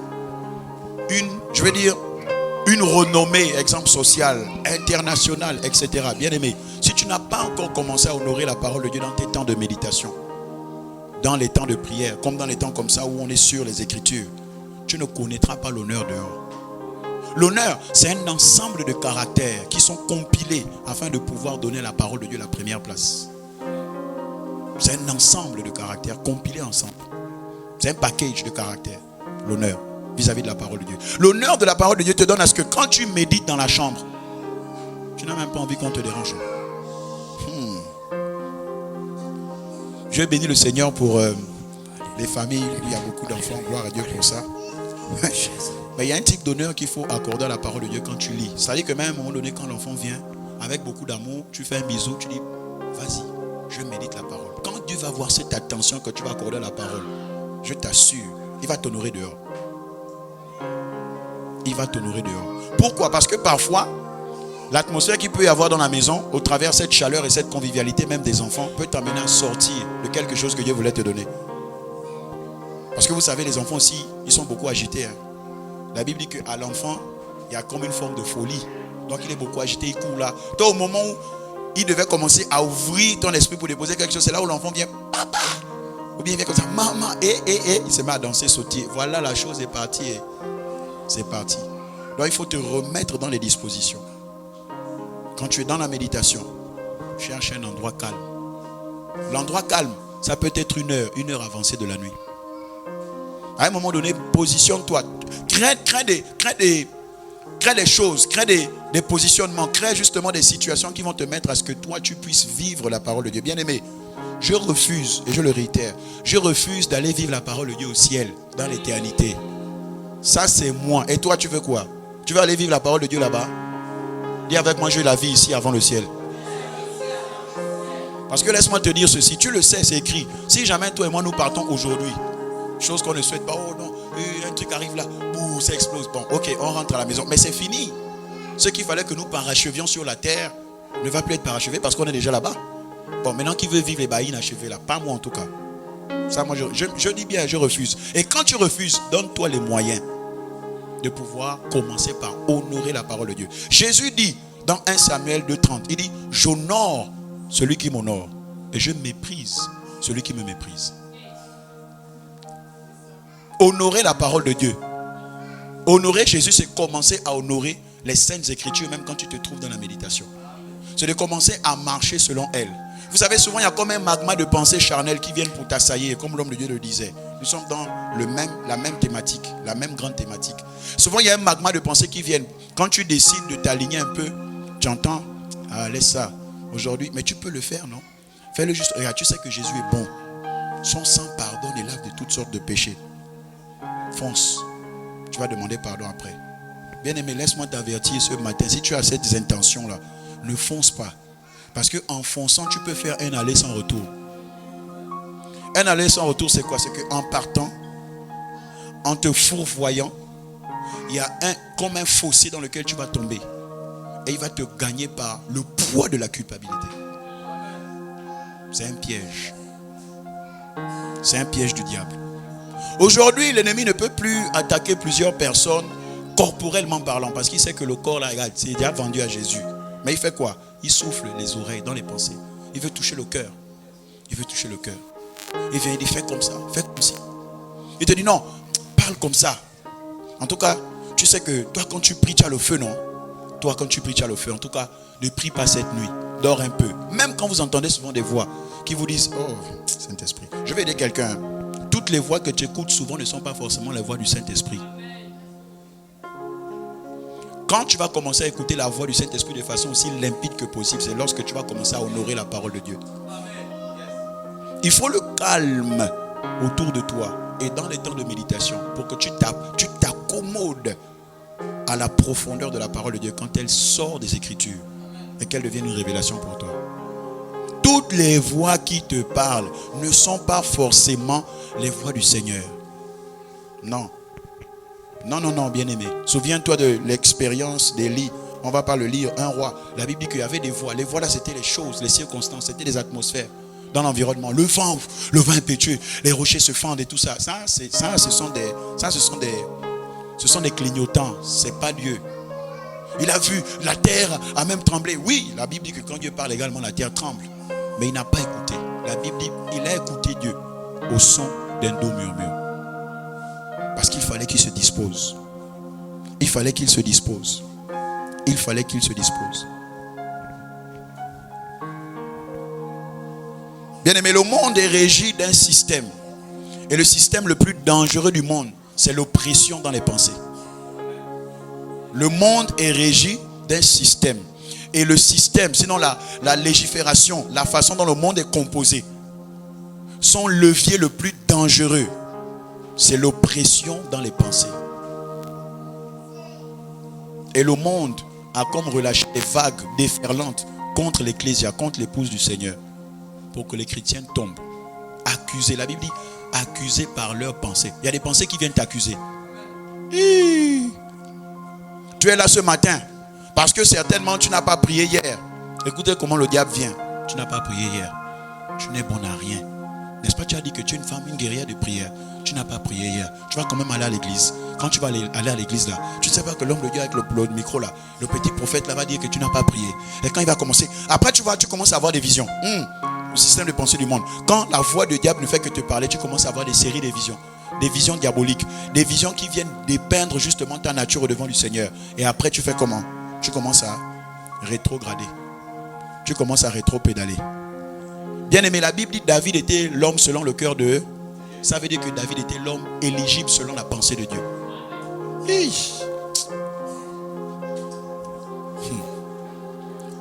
une renommée, exemple sociale, internationale, etc. Bien aimé, si tu n'as pas encore commencé à honorer la parole de Dieu dans tes temps de méditation, dans les temps de prière, comme dans les temps comme ça où on est sur les Écritures, tu ne connaîtras pas l'honneur dehors. L'honneur, c'est un ensemble de caractères qui sont compilés afin de pouvoir donner à la parole de Dieu la première place. C'est un ensemble de caractères compilés ensemble. C'est un package de caractères, l'honneur vis-à-vis de la parole de Dieu. L'honneur de la parole de Dieu te donne à ce que quand tu médites dans la chambre, tu Tu n'as même pas envie qu'on te dérange. Je bénis le Seigneur pour les familles. Il y a beaucoup d'enfants. Gloire à Dieu pour ça. Mais il y a un type d'honneur qu'il faut accorder à la parole de Dieu quand tu lis. Ça veut dire que même à un moment donné, quand l'enfant vient, avec beaucoup d'amour, tu fais un bisou, tu dis, vas-y, je médite la parole. Quand Dieu va voir cette attention que tu vas accorder à la parole, je t'assure, il va t'honorer dehors. Il va t'honorer dehors. Pourquoi? Parce que parfois, l'atmosphère qu'il peut y avoir dans la maison, au travers de cette chaleur et cette convivialité, même des enfants, peut t'amener à sortir de quelque chose que Dieu voulait te donner. Parce que vous savez, les enfants aussi, ils sont beaucoup agités. Hein. La Bible dit qu'à l'enfant, il y a comme une forme de folie. Donc il est beaucoup agité, il court là. Donc au moment où il devait commencer à ouvrir ton esprit pour déposer quelque chose, c'est là où l'enfant vient, papa. Ou bien il vient comme ça, maman, il se met à danser, sauter. Voilà, la chose est partie. C'est parti. Donc il faut te remettre dans les dispositions. Quand tu es dans la méditation, cherche un endroit calme. L'endroit calme, ça peut être une heure avancée de la nuit. À un moment donné, positionne-toi. Crée des choses, crée des positionnements, crée justement des situations qui vont te mettre à ce que toi, tu puisses vivre la parole de Dieu. Bien-aimé, je refuse, et je le réitère, je refuse d'aller vivre la parole de Dieu au ciel, dans l'éternité. Ça, c'est moi. Et toi, tu veux quoi? Tu veux aller vivre la parole de Dieu là-bas? Dis avec moi, je veux la vie ici avant le ciel. Parce que laisse-moi te dire ceci, tu le sais, c'est écrit. Si jamais toi et moi nous partons aujourd'hui, chose qu'on ne souhaite pas, oh non, un truc arrive là, ouh, ça explose. Bon, ok, on rentre à la maison, mais c'est fini. Ce qu'il fallait que nous parachevions sur la terre ne va plus être parachevé parce qu'on est déjà là-bas. Bon, maintenant qui veut vivre les bains inachevés là? Pas moi en tout cas. Ça, moi, je dis bien, je refuse. Et quand tu refuses, donne-toi les moyens de pouvoir commencer par honorer la parole de Dieu. Jésus dit dans 1 Samuel 2,30, il dit, j'honore celui qui m'honore et je méprise celui qui me méprise. Honorer la parole de Dieu. Honorer Jésus, c'est commencer à honorer les saintes écritures, même quand tu te trouves dans la méditation. C'est de commencer à marcher selon elles. Vous savez, souvent il y a comme un magma de pensées charnelles qui viennent pour t'assaillir, comme l'homme de Dieu le disait. Nous sommes dans la même thématique, la même grande thématique. Souvent il y a un magma de pensées qui viennent. Quand tu décides de t'aligner un peu, tu entends, ah, laisse ça aujourd'hui, mais tu peux le faire, non? Fais-le juste. Regarde, tu sais que Jésus est bon. Son sang pardonne et lave de toutes sortes de péchés. Fonce. Tu vas demander pardon après. Bien-aimé, laisse-moi t'avertir ce matin. Si tu as cette intention-là, ne fonce pas. Parce qu'en fonçant, tu peux faire un aller sans retour. Un aller sans retour, c'est quoi? C'est qu'en partant, en te fourvoyant, il y a comme un fossé dans lequel tu vas tomber. Et il va te gagner par le poids de la culpabilité. C'est un piège. C'est un piège du diable. Aujourd'hui, l'ennemi ne peut plus attaquer plusieurs personnes corporellement parlant, parce qu'il sait que le corps là, regarde, c'est déjà vendu à Jésus. Mais il fait quoi? Il souffle les oreilles dans les pensées. Il veut toucher le cœur. Il veut toucher le cœur. Il vient, il dit, fais comme ça, fais comme ça. Il te dit, non, parle comme ça. En tout cas, tu sais que toi, quand tu pries, tu as le feu, non? Toi, quand tu pries, tu as le feu. En tout cas, ne prie pas cette nuit. Dors un peu. Même quand vous entendez souvent des voix qui vous disent, oh, Saint-Esprit. Je vais aider quelqu'un. Toutes les voix que tu écoutes souvent ne sont pas forcément les voix du Saint-Esprit. Quand tu vas commencer à écouter la voix du Saint-Esprit de façon aussi limpide que possible, c'est lorsque tu vas commencer à honorer la parole de Dieu. Il faut le calme autour de toi et dans les temps de méditation pour que tu t'accommodes à la profondeur de la parole de Dieu quand elle sort des Écritures et qu'elle devienne une révélation pour toi. Toutes les voix qui te parlent ne sont pas forcément les voix du Seigneur. Non. Non, bien-aimé. Souviens-toi de l'expérience d'Élie. On ne va pas le lire, un roi. La Bible dit qu'il y avait des voix. Les voix là, c'était les choses, les circonstances, c'était les atmosphères dans l'environnement. Le vent impétueux, les rochers se fendent et tout ça. Ce sont des clignotants. C'est pas Dieu. Il a vu, la terre a même tremblé. Oui, la Bible dit que quand Dieu parle également, la terre tremble. Mais il n'a pas écouté. La Bible dit qu'il a écouté Dieu au son d'un doux murmure. Parce qu'il fallait qu'il se dispose. Il fallait qu'il se dispose. Il fallait qu'il se dispose. Bien-aimé, le monde est régi d'un système. Et le système le plus dangereux du monde, c'est l'oppression dans les pensées. Le monde est régi d'un système. et le système, sinon la légifération, la façon dont le monde est composé, son levier le plus dangereux, c'est l'oppression dans les pensées. Et le monde a comme relâché des vagues déferlantes contre l'ecclésia, contre l'épouse du Seigneur, pour que les chrétiens tombent. Accusés, la Bible dit, accusés par leurs pensées. Il y a des pensées qui viennent t'accuser. Tu es là ce matin parce que certainement tu n'as pas prié hier. Écoutez comment le diable vient. Tu n'as pas prié hier. Tu n'es bon à rien. N'est-ce pas, tu as dit que tu es une femme, une guerrière de prière. Tu n'as pas prié hier. Tu vas quand même aller à l'église. Quand tu vas aller à l'église là, tu ne sais pas que l'homme de Dieu avec le micro là, le petit prophète là va dire que tu n'as pas prié. Et quand il va commencer, après tu commences à avoir des visions. Le système de pensée du monde. Quand la voix de diable ne fait que te parler, tu commences à avoir des séries de visions. Des visions diaboliques. Des visions qui viennent dépeindre justement ta nature au devant du Seigneur. Et après tu fais comment? Tu commences à rétrograder. Tu commences à rétro-pédaler. Bien aimé, la Bible dit que David était l'homme selon le cœur de... Ça veut dire que David était l'homme éligible selon la pensée de Dieu.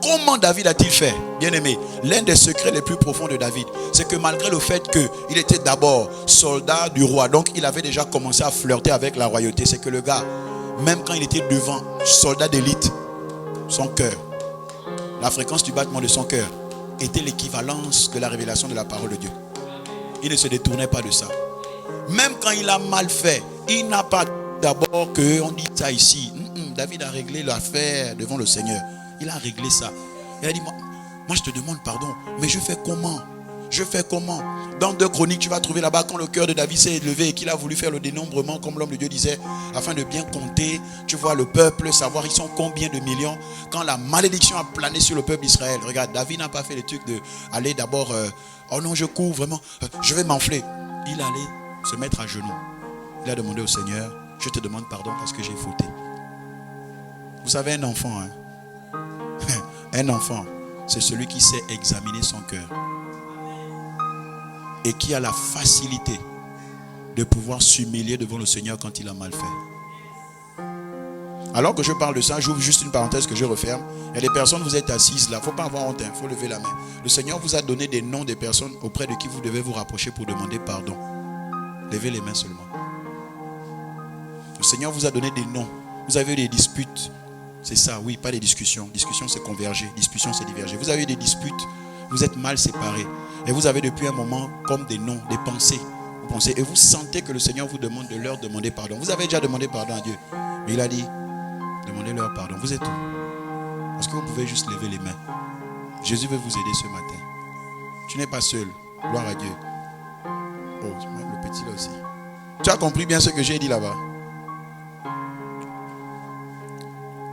Comment David a-t-il fait? Bien aimé, l'un des secrets les plus profonds de David, c'est que malgré le fait qu'il était d'abord soldat du roi, donc il avait déjà commencé à flirter avec la royauté, c'est que le gars, même quand il était devant, soldat d'élite, son cœur, la fréquence du battement de son cœur, était l'équivalence de la révélation de la parole de Dieu. Il ne se détournait pas de ça. Même quand il a mal fait, il n'a pas d'abord qu'on dit ça ici. David a réglé l'affaire devant le Seigneur. Il a réglé ça. Il a dit, moi je te demande pardon, mais je fais comment? Je fais comment? Dans 2 Chroniques, tu vas trouver là-bas quand le cœur de David s'est élevé et qu'il a voulu faire le dénombrement, comme l'homme de Dieu disait, afin de bien compter, tu vois, le peuple, savoir ils sont combien de millions. Quand la malédiction a plané sur le peuple d'Israël, regarde, David n'a pas fait le truc de aller d'abord, oh non, je cours vraiment, je vais m'enfler. Il allait se mettre à genoux. Il a demandé au Seigneur, je te demande pardon parce que j'ai fauté. Vous savez, un enfant, un enfant, c'est celui qui sait examiner son cœur et qui a la facilité de pouvoir s'humilier devant le Seigneur quand il a mal fait. Alors que je parle de ça, j'ouvre juste une parenthèse que je referme. Il y a des personnes, vous êtes assises là, il ne faut pas avoir honte, il faut lever la main. Le Seigneur vous a donné des noms des personnes auprès de qui vous devez vous rapprocher pour demander pardon. Levez les mains seulement. Le Seigneur vous a donné des noms. Vous avez eu des disputes. C'est ça, oui, pas des discussions. Discussion, c'est converger. Discussion, c'est diverger. Vous avez eu des disputes. Vous êtes mal séparés. Et vous avez depuis un moment comme des noms, des pensées. Vous pensez, et vous sentez que le Seigneur vous demande de leur demander pardon. Vous avez déjà demandé pardon à Dieu. Mais il a dit, demandez-leur pardon. Vous êtes où? Parce que vous pouvez juste lever les mains. Jésus veut vous aider ce matin. Tu n'es pas seul. Gloire à Dieu. Oh, même le petit là aussi. Tu as compris bien ce que j'ai dit là-bas?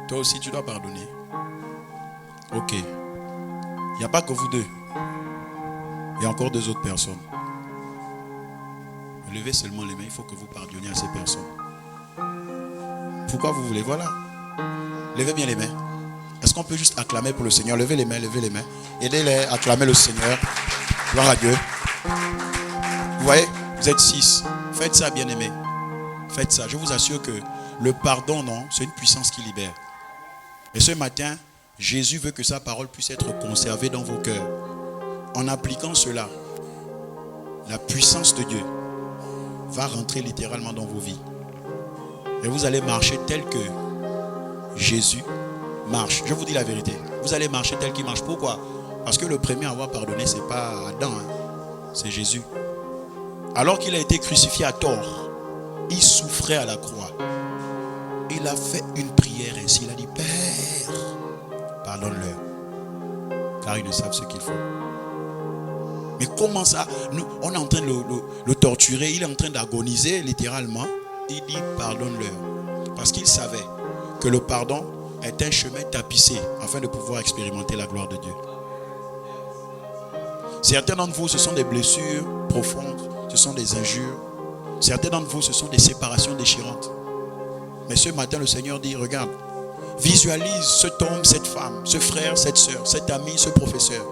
Toi aussi, tu dois pardonner. Ok. Il n'y a pas que vous deux. Il y a encore 2 autres personnes. Levez seulement les mains. Il faut que vous pardonniez à ces personnes. Pourquoi vous voulez? Voilà. Levez bien les mains. Est-ce qu'on peut juste acclamer pour le Seigneur? Levez les mains, levez les mains. Aidez-les à acclamer le Seigneur. Gloire à Dieu. Vous voyez? Vous êtes 6. Faites ça, bien-aimés. Faites ça. Je vous assure que le pardon, non, c'est une puissance qui libère. Et ce matin, Jésus veut que sa parole puisse être conservée dans vos cœurs. En appliquant cela, la puissance de Dieu va rentrer littéralement dans vos vies. Et vous allez marcher tel que Jésus marche. Je vous dis la vérité. Vous allez marcher tel qu'il marche. Pourquoi? Parce que le premier à avoir pardonné, ce n'est pas Adam, c'est Jésus. Alors qu'il a été crucifié à tort, il souffrait à la croix. Il a fait une prière ainsi. Il a dit, Père, pardonne-leur, car ils ne savent ce qu'il faut. Mais comment ça? Nous, on est en train de le torturer. Il est en train d'agoniser littéralement. Il dit, pardonne-leur. Parce qu'il savait que le pardon est un chemin tapissé afin de pouvoir expérimenter la gloire de Dieu. Certains d'entre vous, ce sont des blessures profondes. Ce sont des injures. Certains d'entre vous, ce sont des séparations déchirantes. Mais ce matin, le Seigneur dit, regarde, visualise cet homme, cette femme, ce frère, cette soeur, cet ami, ce professeur.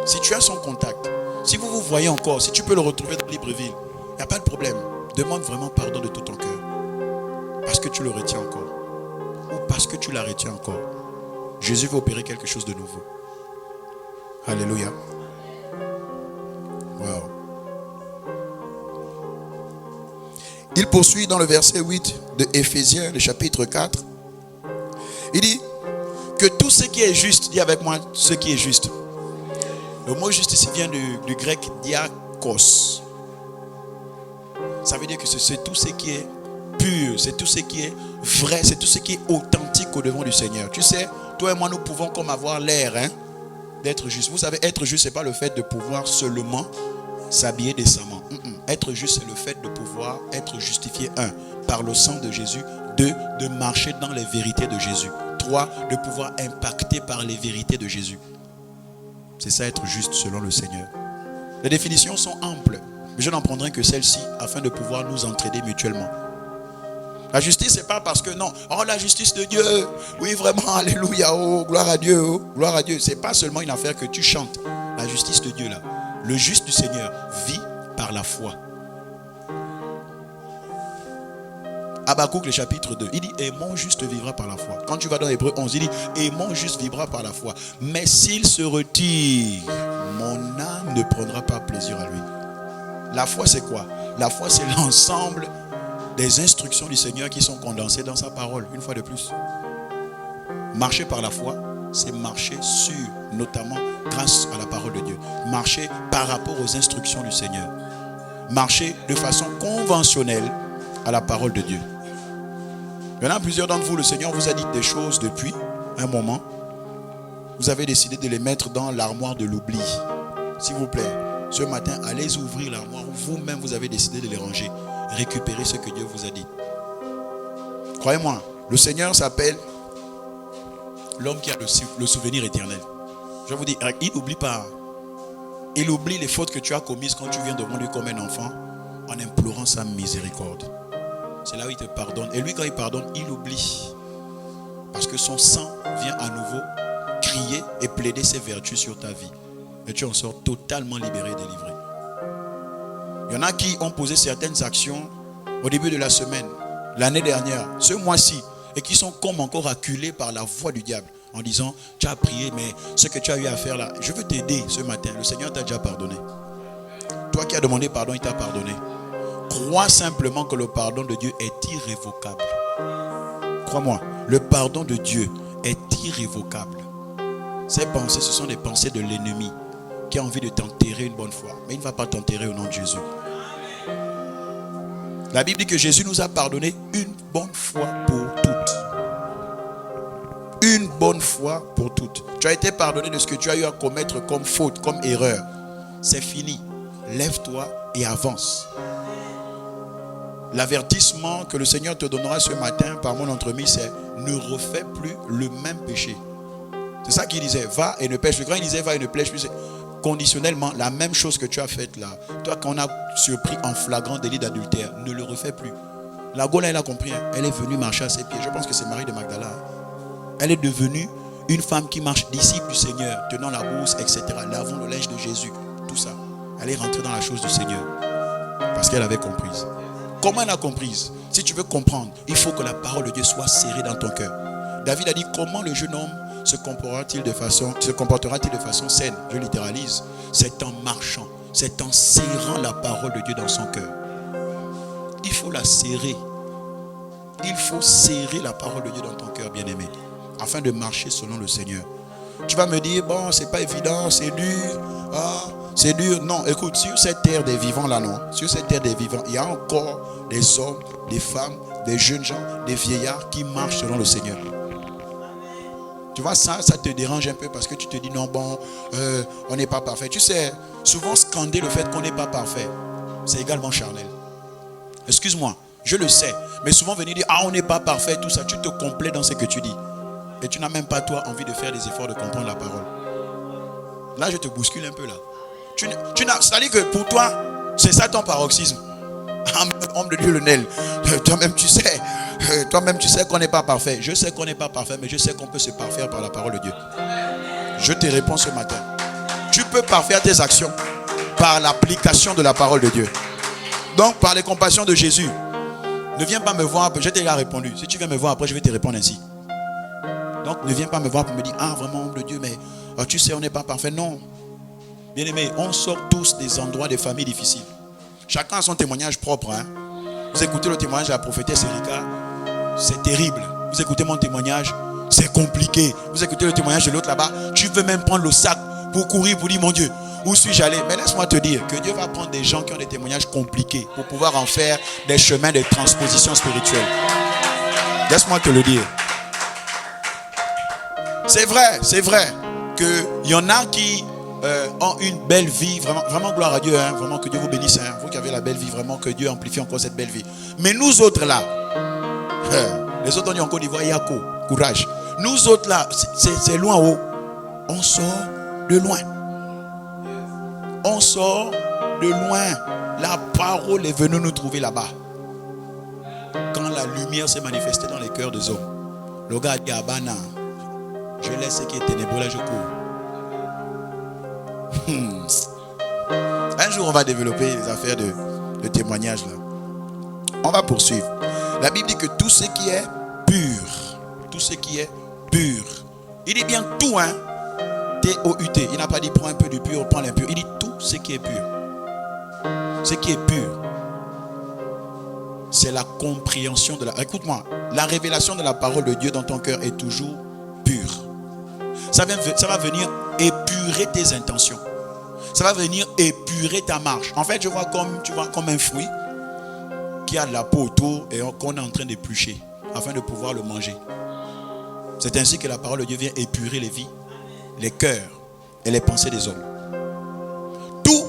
Si tu as son contact, si vous vous voyez encore, si tu peux le retrouver dans Libreville, il n'y a pas de problème. Demande vraiment pardon de tout ton cœur. Parce que tu le retiens encore. Ou parce que tu la retiens encore. Jésus veut opérer quelque chose de nouveau. Alléluia. Wow. Il poursuit dans le verset 8 de Éphésiens, le chapitre 4. Il dit que tout ce qui est juste, dis avec moi, ce qui est juste. Le mot juste ici vient du grec diakos. Ça veut dire que c'est tout ce qui est pur, c'est tout ce qui est vrai, c'est tout ce qui est authentique au devant du Seigneur. Tu sais, toi et moi, nous pouvons comme avoir l'air d'être juste. Vous savez, être juste, ce n'est pas le fait de pouvoir seulement s'habiller décemment. Être juste, c'est le fait de pouvoir être justifié, 1, par le sang de Jésus, 2, de marcher dans les vérités de Jésus, 3, de pouvoir impacter par les vérités de Jésus. C'est ça être juste selon le Seigneur. Les définitions sont amples, mais je n'en prendrai que celle-ci afin de pouvoir nous entraider mutuellement. La justice, c'est pas parce que non, oh la justice de Dieu, oui vraiment, alléluia, oh gloire à Dieu, oh, gloire à Dieu. C'est pas seulement une affaire que tu chantes. La justice de Dieu là, le juste du Seigneur vit par la foi. Habakkuk le chapitre 2, il dit et mon juste vivra par la foi. Quand tu vas dans Hébreux 11, il dit et mon juste vivra par la foi. Mais s'il se retire, mon âme ne prendra pas plaisir à lui. La foi c'est quoi? La foi c'est l'ensemble des instructions du Seigneur qui sont condensées dans sa parole, une fois de plus. Marcher par la foi, c'est marcher sur, notamment grâce à la parole de Dieu. Marcher par rapport aux instructions du Seigneur. Marcher de façon conventionnelle à la parole de Dieu. Il y en a plusieurs d'entre vous, le Seigneur vous a dit des choses depuis un moment. Vous avez décidé de les mettre dans l'armoire de l'oubli. S'il vous plaît, ce matin, allez ouvrir l'armoire où vous-même vous avez décidé de les ranger. Récupérez ce que Dieu vous a dit. Croyez-moi, le Seigneur s'appelle l'homme qui a le souvenir éternel. Je vous dis, il n'oublie pas. Il oublie les fautes que tu as commises quand tu viens devant lui comme un enfant en implorant sa miséricorde. C'est là où il te pardonne. Et lui, quand il pardonne, il oublie. Parce que son sang vient à nouveau crier et plaider ses vertus sur ta vie. Et tu en sors totalement libéré et délivré. Il y en a qui ont posé certaines actions au début de la semaine, l'année dernière, ce mois-ci, et qui sont comme encore acculés par la voix du diable en disant, tu as prié, mais ce que tu as eu à faire là, je veux t'aider ce matin. Le Seigneur t'a déjà pardonné. Toi qui as demandé pardon, il t'a pardonné. Crois simplement que le pardon de Dieu est irrévocable. Crois-moi, le pardon de Dieu est irrévocable. Ces pensées, ce sont des pensées de l'ennemi qui a envie de t'enterrer une bonne fois. Mais il ne va pas t'enterrer au nom de Jésus. La Bible dit que Jésus nous a pardonné une bonne fois pour toutes. Une bonne fois pour toutes. Tu as été pardonné de ce que tu as eu à commettre comme faute, comme erreur. C'est fini. Lève-toi et avance. L'avertissement que le Seigneur te donnera ce matin par mon entremise, c'est ne refais plus le même péché. C'est ça qu'il disait, va et ne pêche plus. Quand il disait va et ne pêche plus, c'est conditionnellement la même chose que tu as faite là. Toi, quand on a surpris en flagrant délit d'adultère, ne le refais plus. La Gaule, elle a compris, elle est venue marcher à ses pieds. Je pense que c'est Marie de Magdala. Elle est devenue une femme qui marche, disciple du Seigneur, tenant la bourse, etc. Lavant le linge de Jésus, tout ça. Elle est rentrée dans la chose du Seigneur parce qu'elle avait comprise. Comment elle a comprise? Si tu veux comprendre, il faut que la parole de Dieu soit serrée dans ton cœur. David a dit, comment le jeune homme se comportera-t-il de façon saine? Je littéralise. C'est en marchant, c'est en serrant la parole de Dieu dans son cœur. Il faut la serrer. Il faut serrer la parole de Dieu dans ton cœur, bien-aimé, afin de marcher selon le Seigneur. Tu vas me dire, bon, c'est pas évident, c'est dur. C'est dur. Non, écoute, sur cette terre des vivants là, non. Sur cette terre des vivants, il y a encore des hommes, des femmes, des jeunes gens, des vieillards qui marchent selon le Seigneur. Tu vois, ça te dérange un peu parce que tu te dis, non, bon, on n'est pas parfait. Tu sais, souvent scander le fait qu'on n'est pas parfait, c'est également charnel. Excuse-moi, je le sais. Mais souvent venir dire, on n'est pas parfait, tout ça, tu te complais dans ce que tu dis. Et tu n'as même pas, toi, envie de faire des efforts de comprendre la parole. Là, je te bouscule un peu, là. C'est-à-dire que pour toi, c'est ça ton paroxysme. Homme de Dieu, le Nel. Toi-même, tu sais qu'on n'est pas parfait. Je sais qu'on n'est pas parfait, mais je sais qu'on peut se parfaire par la parole de Dieu. Je te réponds ce matin. Tu peux parfaire tes actions par l'application de la parole de Dieu. Donc, par les compassions de Jésus, ne viens pas me voir, je t'ai déjà répondu. Si tu viens me voir après, je vais te répondre ainsi. Donc ne viens pas me voir pour me dire, ah vraiment, homme de Dieu, mais tu sais, on n'est pas parfait. Non. Bien aimé, on sort tous des endroits, des familles difficiles. Chacun a son témoignage propre. Hein. Vous écoutez le témoignage de la prophétesse Erika, c'est terrible. Vous écoutez mon témoignage, c'est compliqué. Vous écoutez le témoignage de l'autre là-bas, tu veux même prendre le sac pour courir, pour dire, mon Dieu, où suis-je allé? Mais laisse-moi te dire que Dieu va prendre des gens qui ont des témoignages compliqués pour pouvoir en faire des chemins de transposition spirituelle. Laisse-moi te le dire. C'est vrai qu'il y en a qui ont une belle vie, vraiment gloire à Dieu, hein, vraiment que Dieu vous bénisse, hein, vous qui avez la belle vie, vraiment que Dieu amplifie encore cette belle vie. Mais nous autres là, les autres on dit en Côte d'Ivoire, Yako, courage. Nous autres là, c'est loin haut. On sort de loin. On sort de loin. La parole est venue nous trouver là-bas. Quand la lumière s'est manifestée dans les cœurs des hommes, le gars a dit Abana, je laisse ce qui est ténébreux, là je cours. Un jour on va développer les affaires de témoignage là. On va poursuivre. La Bible dit que tout ce qui est pur, il dit bien tout, hein, T-O-U-T. Il n'a pas dit prends un peu du pur, prends l'impur. Il dit tout ce qui est pur. Ce qui est pur, c'est la compréhension de la... Écoute-moi, la révélation de la parole de Dieu dans ton cœur est toujours pure. Ça va venir épurer tes intentions. Ça va venir épurer ta marche. En fait, tu vois comme un fruit qui a de la peau autour et qu'on est en train d'éplucher afin de pouvoir le manger. C'est ainsi que la parole de Dieu vient épurer les vies, les cœurs et les pensées des hommes. Tout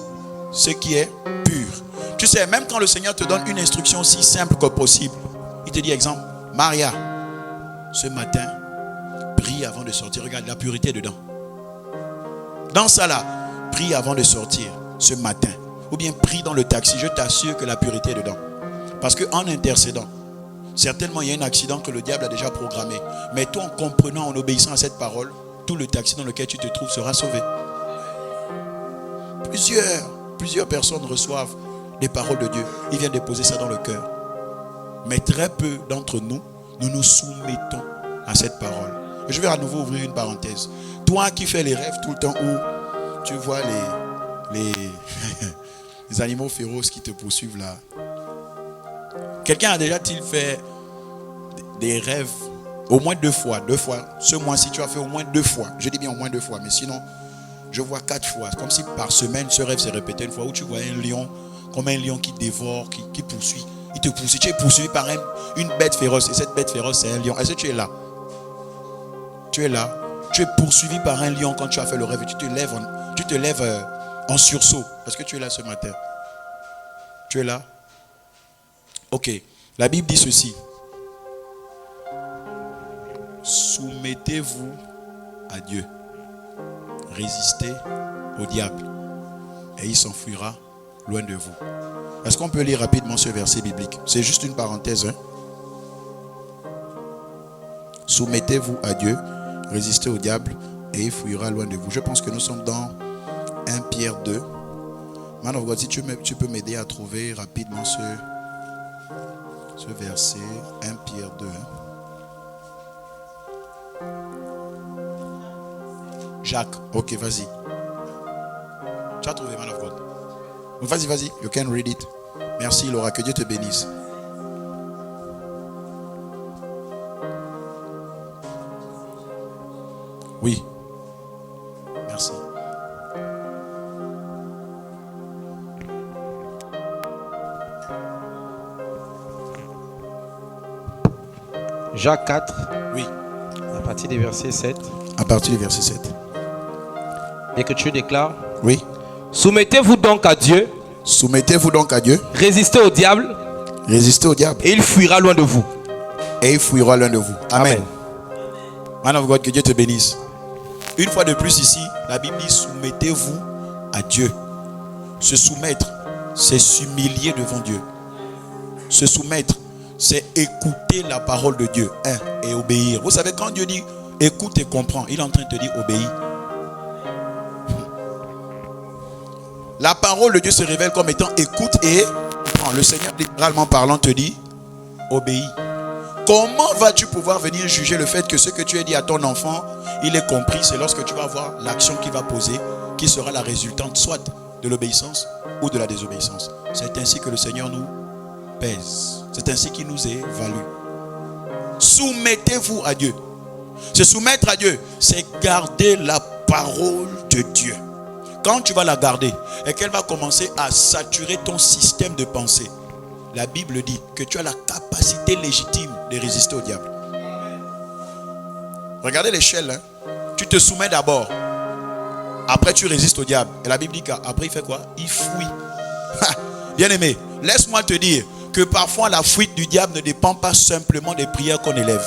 ce qui est pur. Tu sais, même quand le Seigneur te donne une instruction aussi simple que possible, il te dit, exemple, Maria, ce matin, prie avant de sortir. Regarde, la pureté est dedans. Dans ça là, prie avant de sortir ce matin. Ou bien prie dans le taxi. Je t'assure que la pureté est dedans. Parce qu'en intercédant, certainement il y a un accident que le diable a déjà programmé. Mais toi, en comprenant, en obéissant à cette parole, tout le taxi dans lequel tu te trouves sera sauvé. Plusieurs personnes reçoivent des paroles de Dieu. Ils viennent déposer ça dans le cœur. Mais très peu d'entre nous, nous nous soumettons à cette parole. Je vais à nouveau ouvrir une parenthèse. Toi qui fais les rêves tout le temps où tu vois les animaux féroces qui te poursuivent là. Quelqu'un a déjà-t-il fait des rêves au moins 2 fois? Ce mois-ci, tu as fait au moins 2 fois. Je dis bien au moins 2 fois. Mais sinon, je vois 4 fois. Comme si par semaine, ce rêve s'est répété une fois où tu vois un lion, comme un lion qui dévore, qui poursuit. Il te poursuit. Tu es poursuivi par une bête féroce. Et cette bête féroce, c'est un lion. Est-ce que tu es là? Tu es là. Tu es poursuivi par un lion quand tu as fait le rêve. Et tu te lèves en sursaut. Est-ce que tu es là ce matin? Tu es là? Ok. La Bible dit ceci. Soumettez-vous à Dieu. Résistez au diable. Et il s'enfuira loin de vous. Est-ce qu'on peut lire rapidement ce verset biblique? C'est juste une parenthèse. Hein? Soumettez-vous à Dieu. Résistez au diable. Et il fuira loin de vous. Je pense que nous sommes dans 1 Pierre 2. Man of God, si tu peux m'aider à trouver rapidement ce verset. 1 Pierre 2. Jacques. Ok, vas-y. Tu as trouvé, man of God. Vas-y. You can read it. Merci, Laura. Que Dieu te bénisse. Oui. Merci. Jacques 4. Oui. À partir du verset 7. À partir du verset 7. Et que tu déclares. Oui. Soumettez-vous donc à Dieu. Soumettez-vous donc à Dieu. Résistez au diable. Résistez au diable. Et il fuira loin de vous. Et il fuira loin de vous. Amen. Man of God, que Dieu te bénisse. Une fois de plus ici, la Bible dit soumettez-vous à Dieu. Se soumettre, c'est s'humilier devant Dieu. Se soumettre, c'est écouter la parole de Dieu et obéir. Vous savez, quand Dieu dit écoute et comprends, il est en train de te dire obéis. La parole de Dieu se révèle comme étant écoute et comprends. Le Seigneur, littéralement parlant, te dit obéis. comment vas-tu pouvoir venir juger le fait que ce que tu as dit à ton enfant, il est compris? C'est lorsque tu vas voir l'action qu'il va poser, qui sera la résultante soit de l'obéissance ou de la désobéissance. C'est ainsi que le Seigneur nous pèse. C'est ainsi qu'il nous évalue. Soumettez-vous à Dieu. Se soumettre à Dieu, c'est garder la parole de Dieu. Quand tu vas la garder et qu'elle va commencer à saturer ton système de pensée, la Bible dit que tu as la capacité légitime de résister au diable. Regardez l'échelle. Hein. Tu te soumets d'abord. Après tu résistes au diable. Et la Bible dit qu'après il fait quoi? Il fuit. Bien aimé, laisse-moi te dire que parfois la fuite du diable ne dépend pas simplement des prières qu'on élève.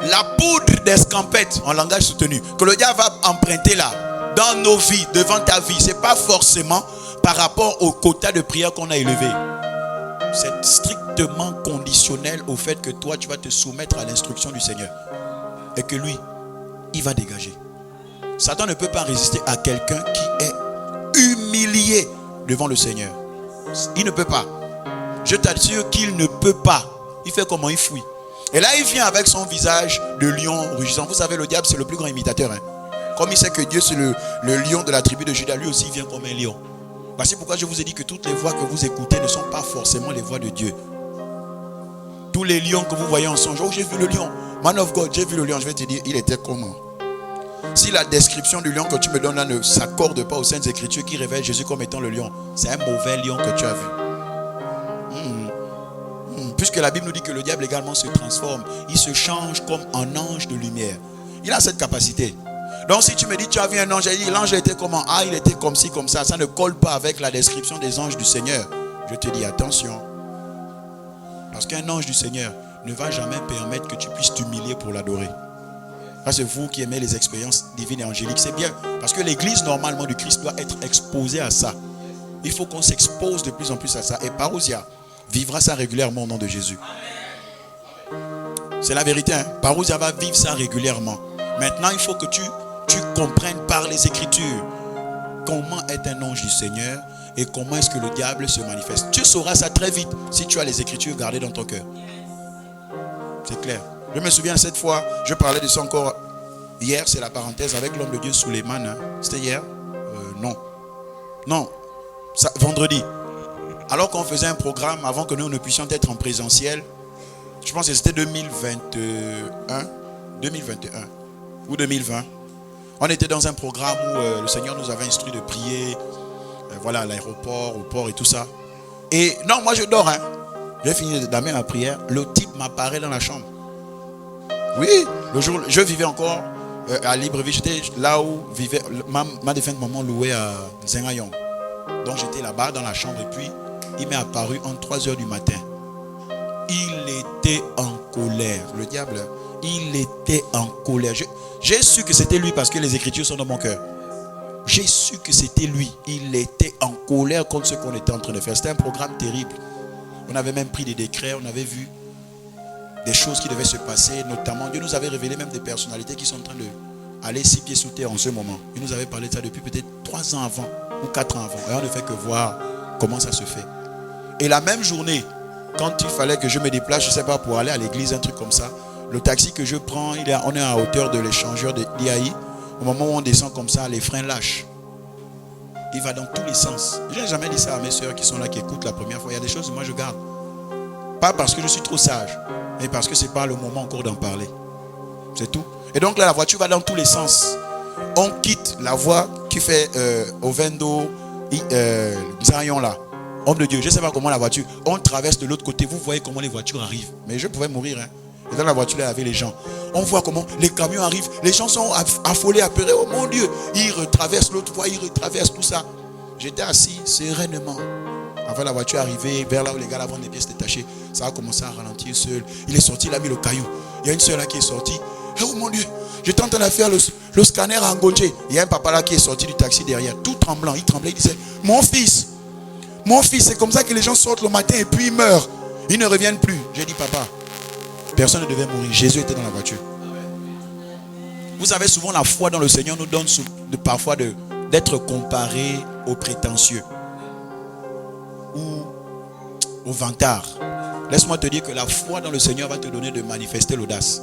La poudre d'escampette, en langage soutenu, que le diable va emprunter là, dans nos vies, devant ta vie, ce n'est pas forcément par rapport au quota de prière qu'on a élevé. C'est strictement conditionnel au fait que toi, tu vas te soumettre à l'instruction du Seigneur. Et que lui, il va dégager. Satan ne peut pas résister à quelqu'un qui est humilié devant le Seigneur. Il ne peut pas. Je t'assure qu'il ne peut pas. Il fait comment? Il fuit. Et là, il vient avec son visage de lion rugissant. Vous savez, le diable, c'est le plus grand imitateur. Hein. Comme il sait que Dieu, c'est le lion de la tribu de Juda, lui aussi, il vient comme un lion. Voici pourquoi je vous ai dit que toutes les voix que vous écoutez ne sont pas forcément les voix de Dieu. Tous les lions que vous voyez en songe, oh, j'ai vu le lion. Man of God, j'ai vu le lion. Je vais te dire, il était comment? Si la description du lion que tu me donnes là ne s'accorde pas aux Saintes Écritures qui révèlent Jésus comme étant le lion, c'est un mauvais lion que tu as vu. Puisque la Bible nous dit que le diable également se transforme, il se change comme un ange de lumière. Il a cette capacité. Donc si tu me dis tu as vu un ange, l'ange était comment? Ah, il était comme ci, comme ça. Ça ne colle pas avec la description des anges du Seigneur. Je te dis attention. Parce qu'un ange du Seigneur ne va jamais permettre que tu puisses t'humilier pour l'adorer. Ça, c'est vous qui aimez les expériences divines et angéliques. C'est bien. Parce que l'église normalement du Christ doit être exposée à ça. Il faut qu'on s'expose de plus en plus à ça. Et Parousia vivra ça régulièrement au nom de Jésus. C'est la vérité. Hein? Parousia va vivre ça régulièrement. Maintenant, il faut que tu comprennes par les Écritures comment est un ange du Seigneur et comment est-ce que le diable se manifeste. Tu sauras ça très vite si tu as les Écritures gardées dans ton cœur. C'est clair. Je me souviens cette fois, je parlais de ça encore hier, c'est la parenthèse avec l'homme de Dieu Suleiman. Hein. C'était hier? Non. Ça, vendredi. Alors qu'on faisait un programme avant que nous ne puissions être en présentiel, je pense que c'était 2021 ou 2020. On était dans un programme où le Seigneur nous avait instruit de prier, voilà, à l'aéroport, au port et tout ça. Et non, moi je dors. Hein. J'ai fini d'amener ma prière. Le type m'apparaît dans la chambre. Oui, le jour, je vivais encore à Libreville. J'étais là où vivait ma défunte maman louée à Zengayong. Donc j'étais là-bas dans la chambre et puis il m'est apparu en 3h du matin. Il était en colère. Le diable, il était en colère. J'ai su que c'était lui parce que les Écritures sont dans mon cœur. J'ai su que c'était lui. Il était en colère contre ce qu'on était en train de faire. C'était un programme terrible. On avait même pris des décrets, on avait vu des choses qui devaient se passer. Notamment, Dieu nous avait révélé même des personnalités qui sont en train d'aller 6 pieds sous terre en ce moment. Il nous avait parlé de ça depuis peut-être 3 ans avant ou 4 ans avant. Et on ne fait que voir comment ça se fait. Et la même journée, quand il fallait que je me déplace, je ne sais pas, pour aller à l'église, un truc comme ça, le taxi que je prends, on est à hauteur de l'échangeur de l'IAI. Au moment où on descend comme ça, les freins lâchent. Il va dans tous les sens. Je n'ai jamais dit ça à mes soeurs qui sont là, qui écoutent la première fois. Il y a des choses que moi je garde. Pas parce que je suis trop sage, mais parce que ce n'est pas le moment encore d'en parler. C'est tout. Et donc là, la voiture va dans tous les sens. On quitte la voie qui fait Ovendo, Zion là. Homme de Dieu, je ne sais pas comment la voiture. On traverse de l'autre côté. Vous voyez comment les voitures arrivent. Mais je pouvais mourir. Hein. Et dans la voiture, là, il y avait les gens. On voit comment les camions arrivent. Les gens sont affolés, apeurés. Oh mon Dieu. Ils retraversent l'autre voie. Ils retraversent tout ça. J'étais assis sereinement. Avant la voiture arrivée, vers là où les gars vendent des pièces détachées, ça a commencé à ralentir seul. Il est sorti, il a mis le caillou. Il y a une soeur là qui est sortie. Oh mon Dieu. J'étais en train de faire le scanner à Ngonje. Il y a un papa là qui est sorti du taxi derrière. Tout tremblant. Il tremblait. Il disait, mon fils, c'est comme ça que les gens sortent le matin et puis ils meurent. Ils ne reviennent plus. J'ai dit, papa, personne ne devait mourir. Jésus était dans la voiture. Vous savez, souvent la foi dans le Seigneur nous donne parfois d'être comparé aux prétentieux. Ou au vantard. Laisse-moi te dire que la foi dans le Seigneur va te donner de manifester l'audace.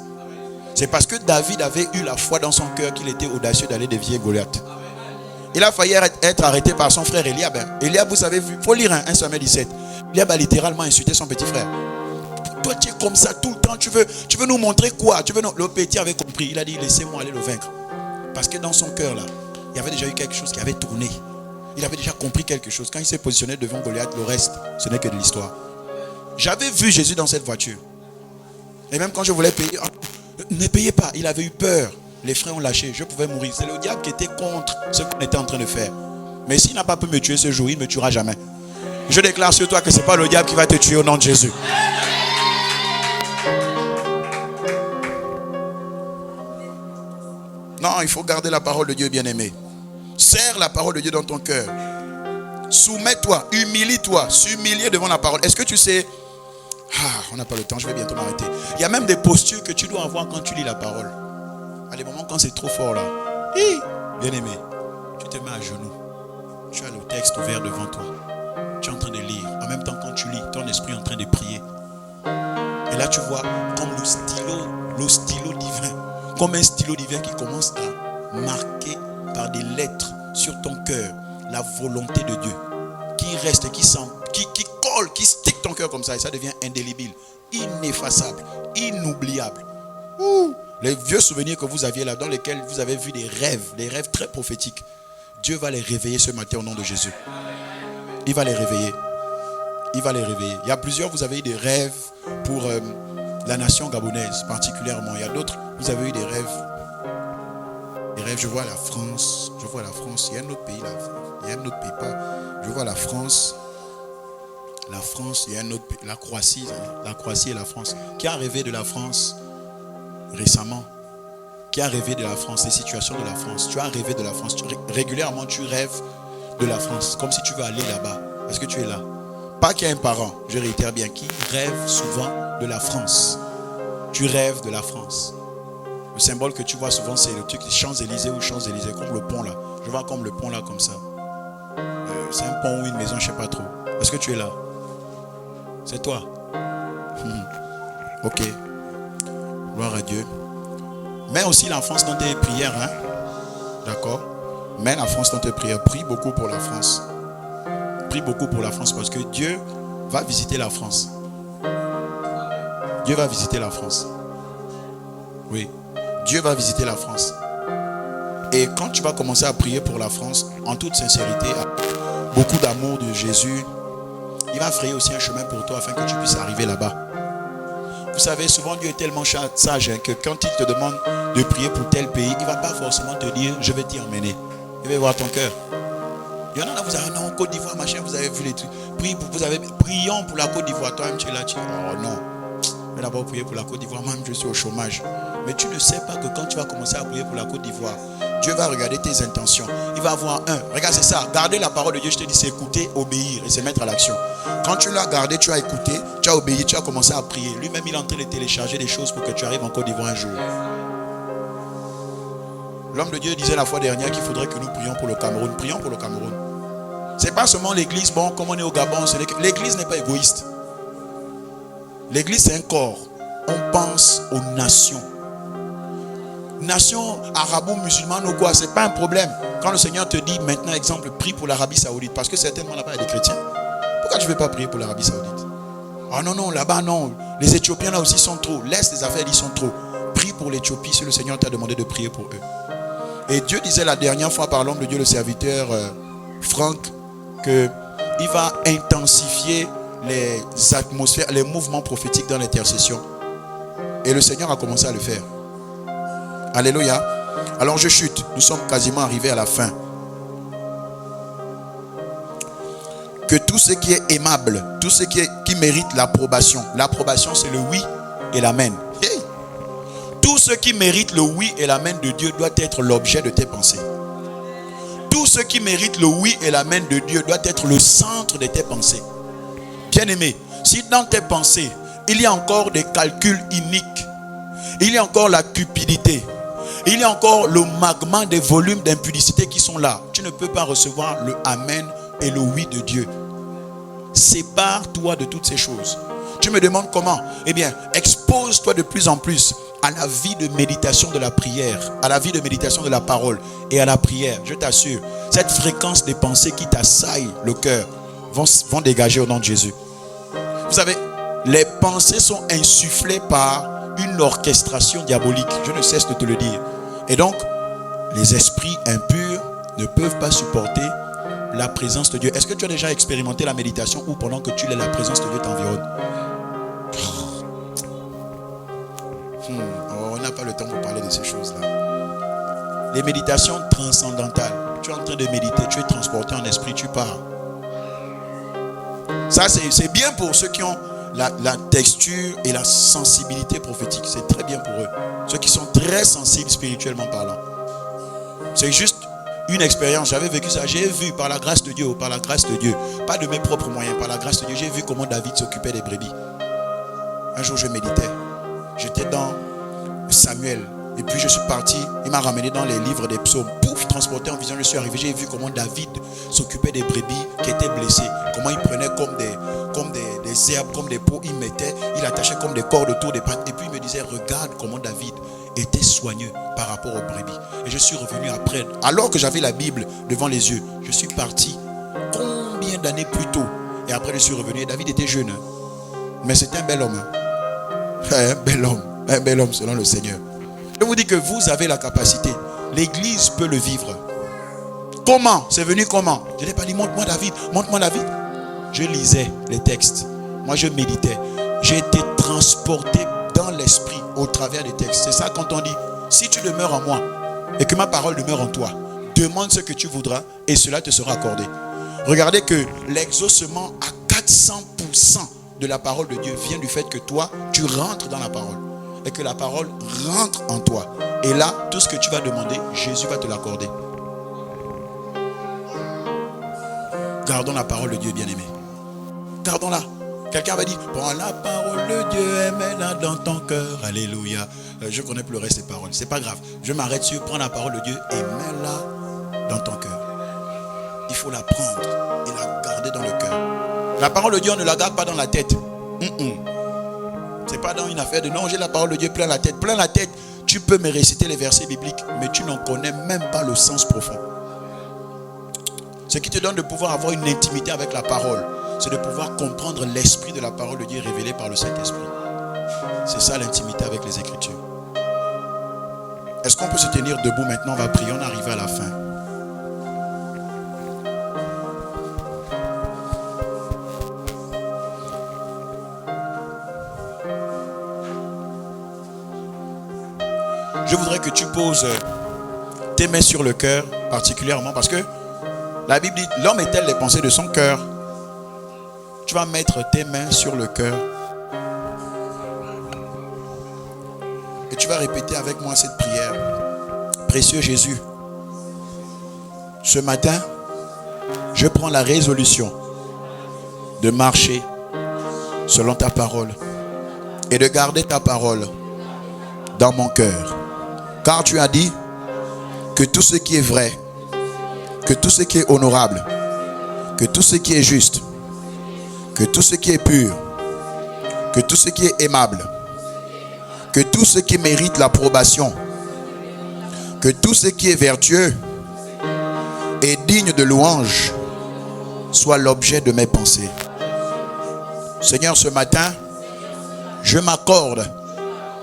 C'est parce que David avait eu la foi dans son cœur qu'il était audacieux d'aller dévier Goliath. Il a failli être arrêté par son frère Eliab. Eliab, vous avez vu, il faut lire 1 Samuel 17. Eliab a littéralement insulté son petit frère. Toi, tu es comme ça tout le temps. Tu veux nous montrer quoi? Le petit avait compris. Il a dit, laissez-moi aller le vaincre. Parce que dans son cœur, là, il y avait déjà eu quelque chose qui avait tourné. Il avait déjà compris quelque chose. Quand il s'est positionné devant Goliath, le reste, ce n'est que de l'histoire. J'avais vu Jésus dans cette voiture. Et même quand je voulais payer, ne payez pas. Il avait eu peur. Les freins ont lâché. Je pouvais mourir. C'est le diable qui était contre ce qu'on était en train de faire. Mais s'il n'a pas pu me tuer ce jour, il ne me tuera jamais. Je déclare sur toi que ce n'est pas le diable qui va te tuer au nom de Jésus. Non, il faut garder la parole de Dieu, bien-aimé. Serre la parole de Dieu dans ton cœur. Soumets-toi, humilie-toi, s'humilier devant la parole. Est-ce que tu sais... on n'a pas le temps, je vais bientôt m'arrêter. Il y a même des postures que tu dois avoir quand tu lis la parole. À des moments quand c'est trop fort là. Bien-aimé, tu te mets à genoux. Tu as le texte ouvert devant toi. Tu es en train de lire. En même temps, quand tu lis, ton esprit est en train de prier. Et là, tu vois comme le stylo divin. Comme un stylo divin qui commence à marquer par des lettres sur ton cœur la volonté de Dieu. Qui reste, qui colle, qui stick ton cœur comme ça. Et ça devient indélébile, ineffaçable, inoubliable. Les vieux souvenirs que vous aviez là, dans lesquels vous avez vu des rêves très prophétiques. Dieu va les réveiller ce matin au nom de Jésus. Il va les réveiller. Il va les réveiller. Il y a plusieurs, vous avez eu des rêves pour la nation gabonaise particulièrement. Il y a d'autres, vous avez eu des rêves. Des rêves, je vois la France. Il y a un autre pays là. Il y a un autre pays pas. Je vois la France. La France, il y a un autre pays. La Croatie et la France. Qui a rêvé de la France récemment? Qui a rêvé de la France, des situations de la France? Tu as rêvé de la France. Régulièrement, tu rêves de la France. Comme si tu veux aller là-bas. Parce que tu es là. Pas qu'il y ait un parent, je réitère bien, qui rêve souvent de la France. Tu rêves de la France. Le symbole que tu vois souvent, c'est le truc des Champs-Élysées ou Champs-Élysées, comme le pont là. Je vois comme le pont là, comme ça. C'est un pont ou une maison, je ne sais pas trop. Est-ce que tu es là? C'est toi. Ok. Gloire à Dieu. Mets aussi la France dans tes prières. Hein? D'accord? Mets la France dans tes prières. Prie beaucoup pour la France. Prie beaucoup pour la France parce que Dieu va visiter la France. Dieu va visiter la France. Oui. Dieu va visiter la France. Et quand tu vas commencer à prier pour la France, en toute sincérité, beaucoup d'amour de Jésus, il va frayer aussi un chemin pour toi afin que tu puisses arriver là-bas. Vous savez, souvent Dieu est tellement sage que quand il te demande de prier pour tel pays, il ne va pas forcément te dire, je vais t'y emmener. Il va voir ton cœur. Il y en a là, vous avez, non, Côte d'Ivoire, machin, vous avez vu les trucs. Prions pour la Côte d'Ivoire. Toi-même, tu es là, tu dis, oh non. Je vais d'abord prier pour la Côte d'Ivoire, même je suis au chômage. Mais tu ne sais pas que quand tu vas commencer à prier pour la Côte d'Ivoire, Dieu va regarder tes intentions. Il va avoir regarde, c'est ça, garder la parole de Dieu, je te dis, c'est écouter, obéir et se mettre à l'action. Quand tu l'as gardé, tu as écouté, tu as obéi, tu as commencé à prier. Lui-même, il est en train de télécharger des choses pour que tu arrives en Côte d'Ivoire un jour. L'homme de Dieu disait la fois dernière qu'il faudrait que nous prions pour le Cameroun. Prions pour le Cameroun. C'est pas seulement l'église, bon, comme on est au Gabon, l'église n'est pas égoïste. L'église, c'est un corps. On pense aux nations. Nation arabo-musulmane ou quoi, c'est pas un problème. Quand le Seigneur te dit maintenant, exemple, prie pour l'Arabie Saoudite, parce que certainement là-bas il y a des chrétiens. Pourquoi tu ne veux pas prier pour l'Arabie Saoudite? Ah non, là-bas non. Les Éthiopiens là aussi sont trop. Laisse les affaires, ils sont trop. Prie pour l'Éthiopie si le Seigneur t'a demandé de prier pour eux. Et Dieu disait la dernière fois par l'homme de Dieu, le serviteur Franck, qu'il va intensifier les atmosphères, les mouvements prophétiques dans l'intercession. Et le Seigneur a commencé à le faire. Alléluia. Alors je chute. Nous sommes quasiment arrivés à la fin. Que tout ce qui est aimable, tout ce qui mérite l'approbation. L'approbation, c'est le oui et l'amen. Hey. Tout ce qui mérite le oui et l'amen de Dieu doit être l'objet de tes pensées. Tout ce qui mérite le oui et l'amen de Dieu doit être le centre de tes pensées. Bien-aimé, si dans tes pensées, il y a encore des calculs iniques, il y a encore la cupidité, il y a encore le magma des volumes d'impudicité qui sont là, tu ne peux pas recevoir le amen et le oui de Dieu. sépare-toi de toutes ces choses. Tu me demandes comment? Eh bien, expose-toi de plus en plus à la vie de méditation de la prière, à la vie de méditation de la parole et à la prière. Je t'assure, cette fréquence des pensées qui t'assaillent le cœur vont dégager au nom de Jésus. Vous savez, les pensées sont insufflées par une orchestration diabolique. Je ne cesse de te le dire. Et donc, les esprits impurs ne peuvent pas supporter la présence de Dieu. Est-ce que tu as déjà expérimenté la méditation où pendant que tu l'es, la présence de Dieu t'environne? On n'a pas le temps pour parler de ces choses-là. Les méditations transcendantales. Tu es en train de méditer, tu es transporté en esprit, tu pars. Ça, c'est bien pour ceux qui ont la texture et la sensibilité prophétique. C'est très bien pour eux. Ceux qui sont très sensibles spirituellement parlant. C'est juste une expérience. J'avais vécu ça. J'ai vu par la grâce de Dieu, pas de mes propres moyens, par la grâce de Dieu, j'ai vu comment David s'occupait des brebis. Un jour, je méditais. J'étais dans Samuel. Et puis je suis parti. Il m'a ramené dans les livres des psaumes. Pouf, transporté en vision. Je suis arrivé. J'ai vu comment David s'occupait des brebis qui étaient blessées. Comment il prenait comme des herbes, comme des pots. Il mettait, il attachait comme des cordes autour des pattes. Et puis il me disait, regarde comment David était soigneux par rapport aux brebis. Et je suis revenu après. Alors que j'avais la Bible devant les yeux, je suis parti combien d'années plus tôt. Et après je suis revenu. Et David était jeune. Mais c'était un bel homme. Un bel homme selon le Seigneur. Je vous dis que vous avez la capacité. L'église peut le vivre. Comment? C'est venu comment? Je n'ai pas dit montre-moi David, montre-moi David. Je lisais les textes. Moi je méditais. J'ai été transporté dans l'esprit au travers des textes. C'est ça quand on dit, si tu demeures en moi et que ma parole demeure en toi, demande ce que tu voudras et cela te sera accordé. Regardez que l'exaucement à 400% de la parole de Dieu vient du fait que toi, tu rentres dans la parole. Et que la parole rentre en toi. Et là, tout ce que tu vas demander, Jésus va te l'accorder. Gardons la parole de Dieu, bien-aimé. Gardons-la. Quelqu'un va dire, prends la parole de Dieu et mets-la dans ton cœur. Alléluia. Je connais plus le reste des paroles. C'est pas grave. Je m'arrête sur, prends la parole de Dieu et mets-la dans ton cœur. Il faut la prendre et la garder dans le cœur. La parole de Dieu, on ne la garde pas dans la tête. C'est pas dans une affaire de non, j'ai la parole de Dieu plein la tête. Plein la tête, tu peux me réciter les versets bibliques, mais tu n'en connais même pas le sens profond. Ce qui te donne de pouvoir avoir une intimité avec la parole, c'est de pouvoir comprendre l'esprit de la parole de Dieu révélé par le Saint-Esprit. C'est ça l'intimité avec les Écritures. Est-ce qu'on peut se tenir debout maintenant? On va prier, on arrive à la fin. Je voudrais que tu poses tes mains sur le cœur, particulièrement parce que la Bible dit, l'homme est tel les pensées de son cœur. Tu vas mettre tes mains sur le cœur. Et tu vas répéter avec moi cette prière. Précieux Jésus, ce matin, je prends la résolution de marcher selon ta parole et de garder ta parole dans mon cœur. Car tu as dit que tout ce qui est vrai, que tout ce qui est honorable, que tout ce qui est juste, que tout ce qui est pur, que tout ce qui est aimable, que tout ce qui mérite l'approbation, que tout ce qui est vertueux et digne de louange soit l'objet de mes pensées. Seigneur, ce matin, je m'accorde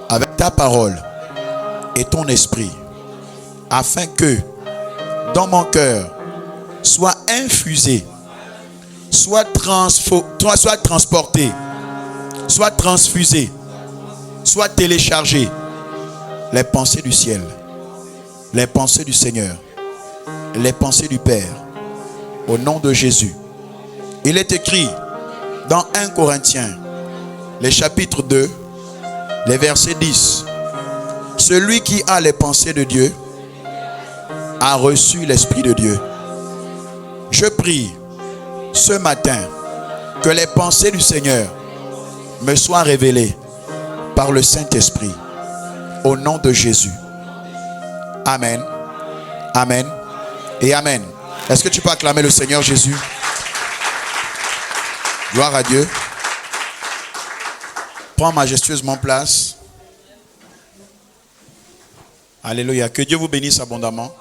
avec ta parole et ton esprit, afin que dans mon cœur soit infusé, soit transporté, soit transfusé, soit téléchargé les pensées du ciel, les pensées du Seigneur, les pensées du Père, au nom de Jésus. Il est écrit dans 1 Corinthiens, les chapitres 2, les versets 10. Celui qui a les pensées de Dieu a reçu l'Esprit de Dieu. Je prie ce matin que les pensées du Seigneur me soient révélées par le Saint-Esprit. Au nom de Jésus. Amen. Amen. Et Amen. Est-ce que tu peux acclamer le Seigneur Jésus? Gloire à Dieu. Prends majestueusement place. Alléluia. Que Dieu vous bénisse abondamment.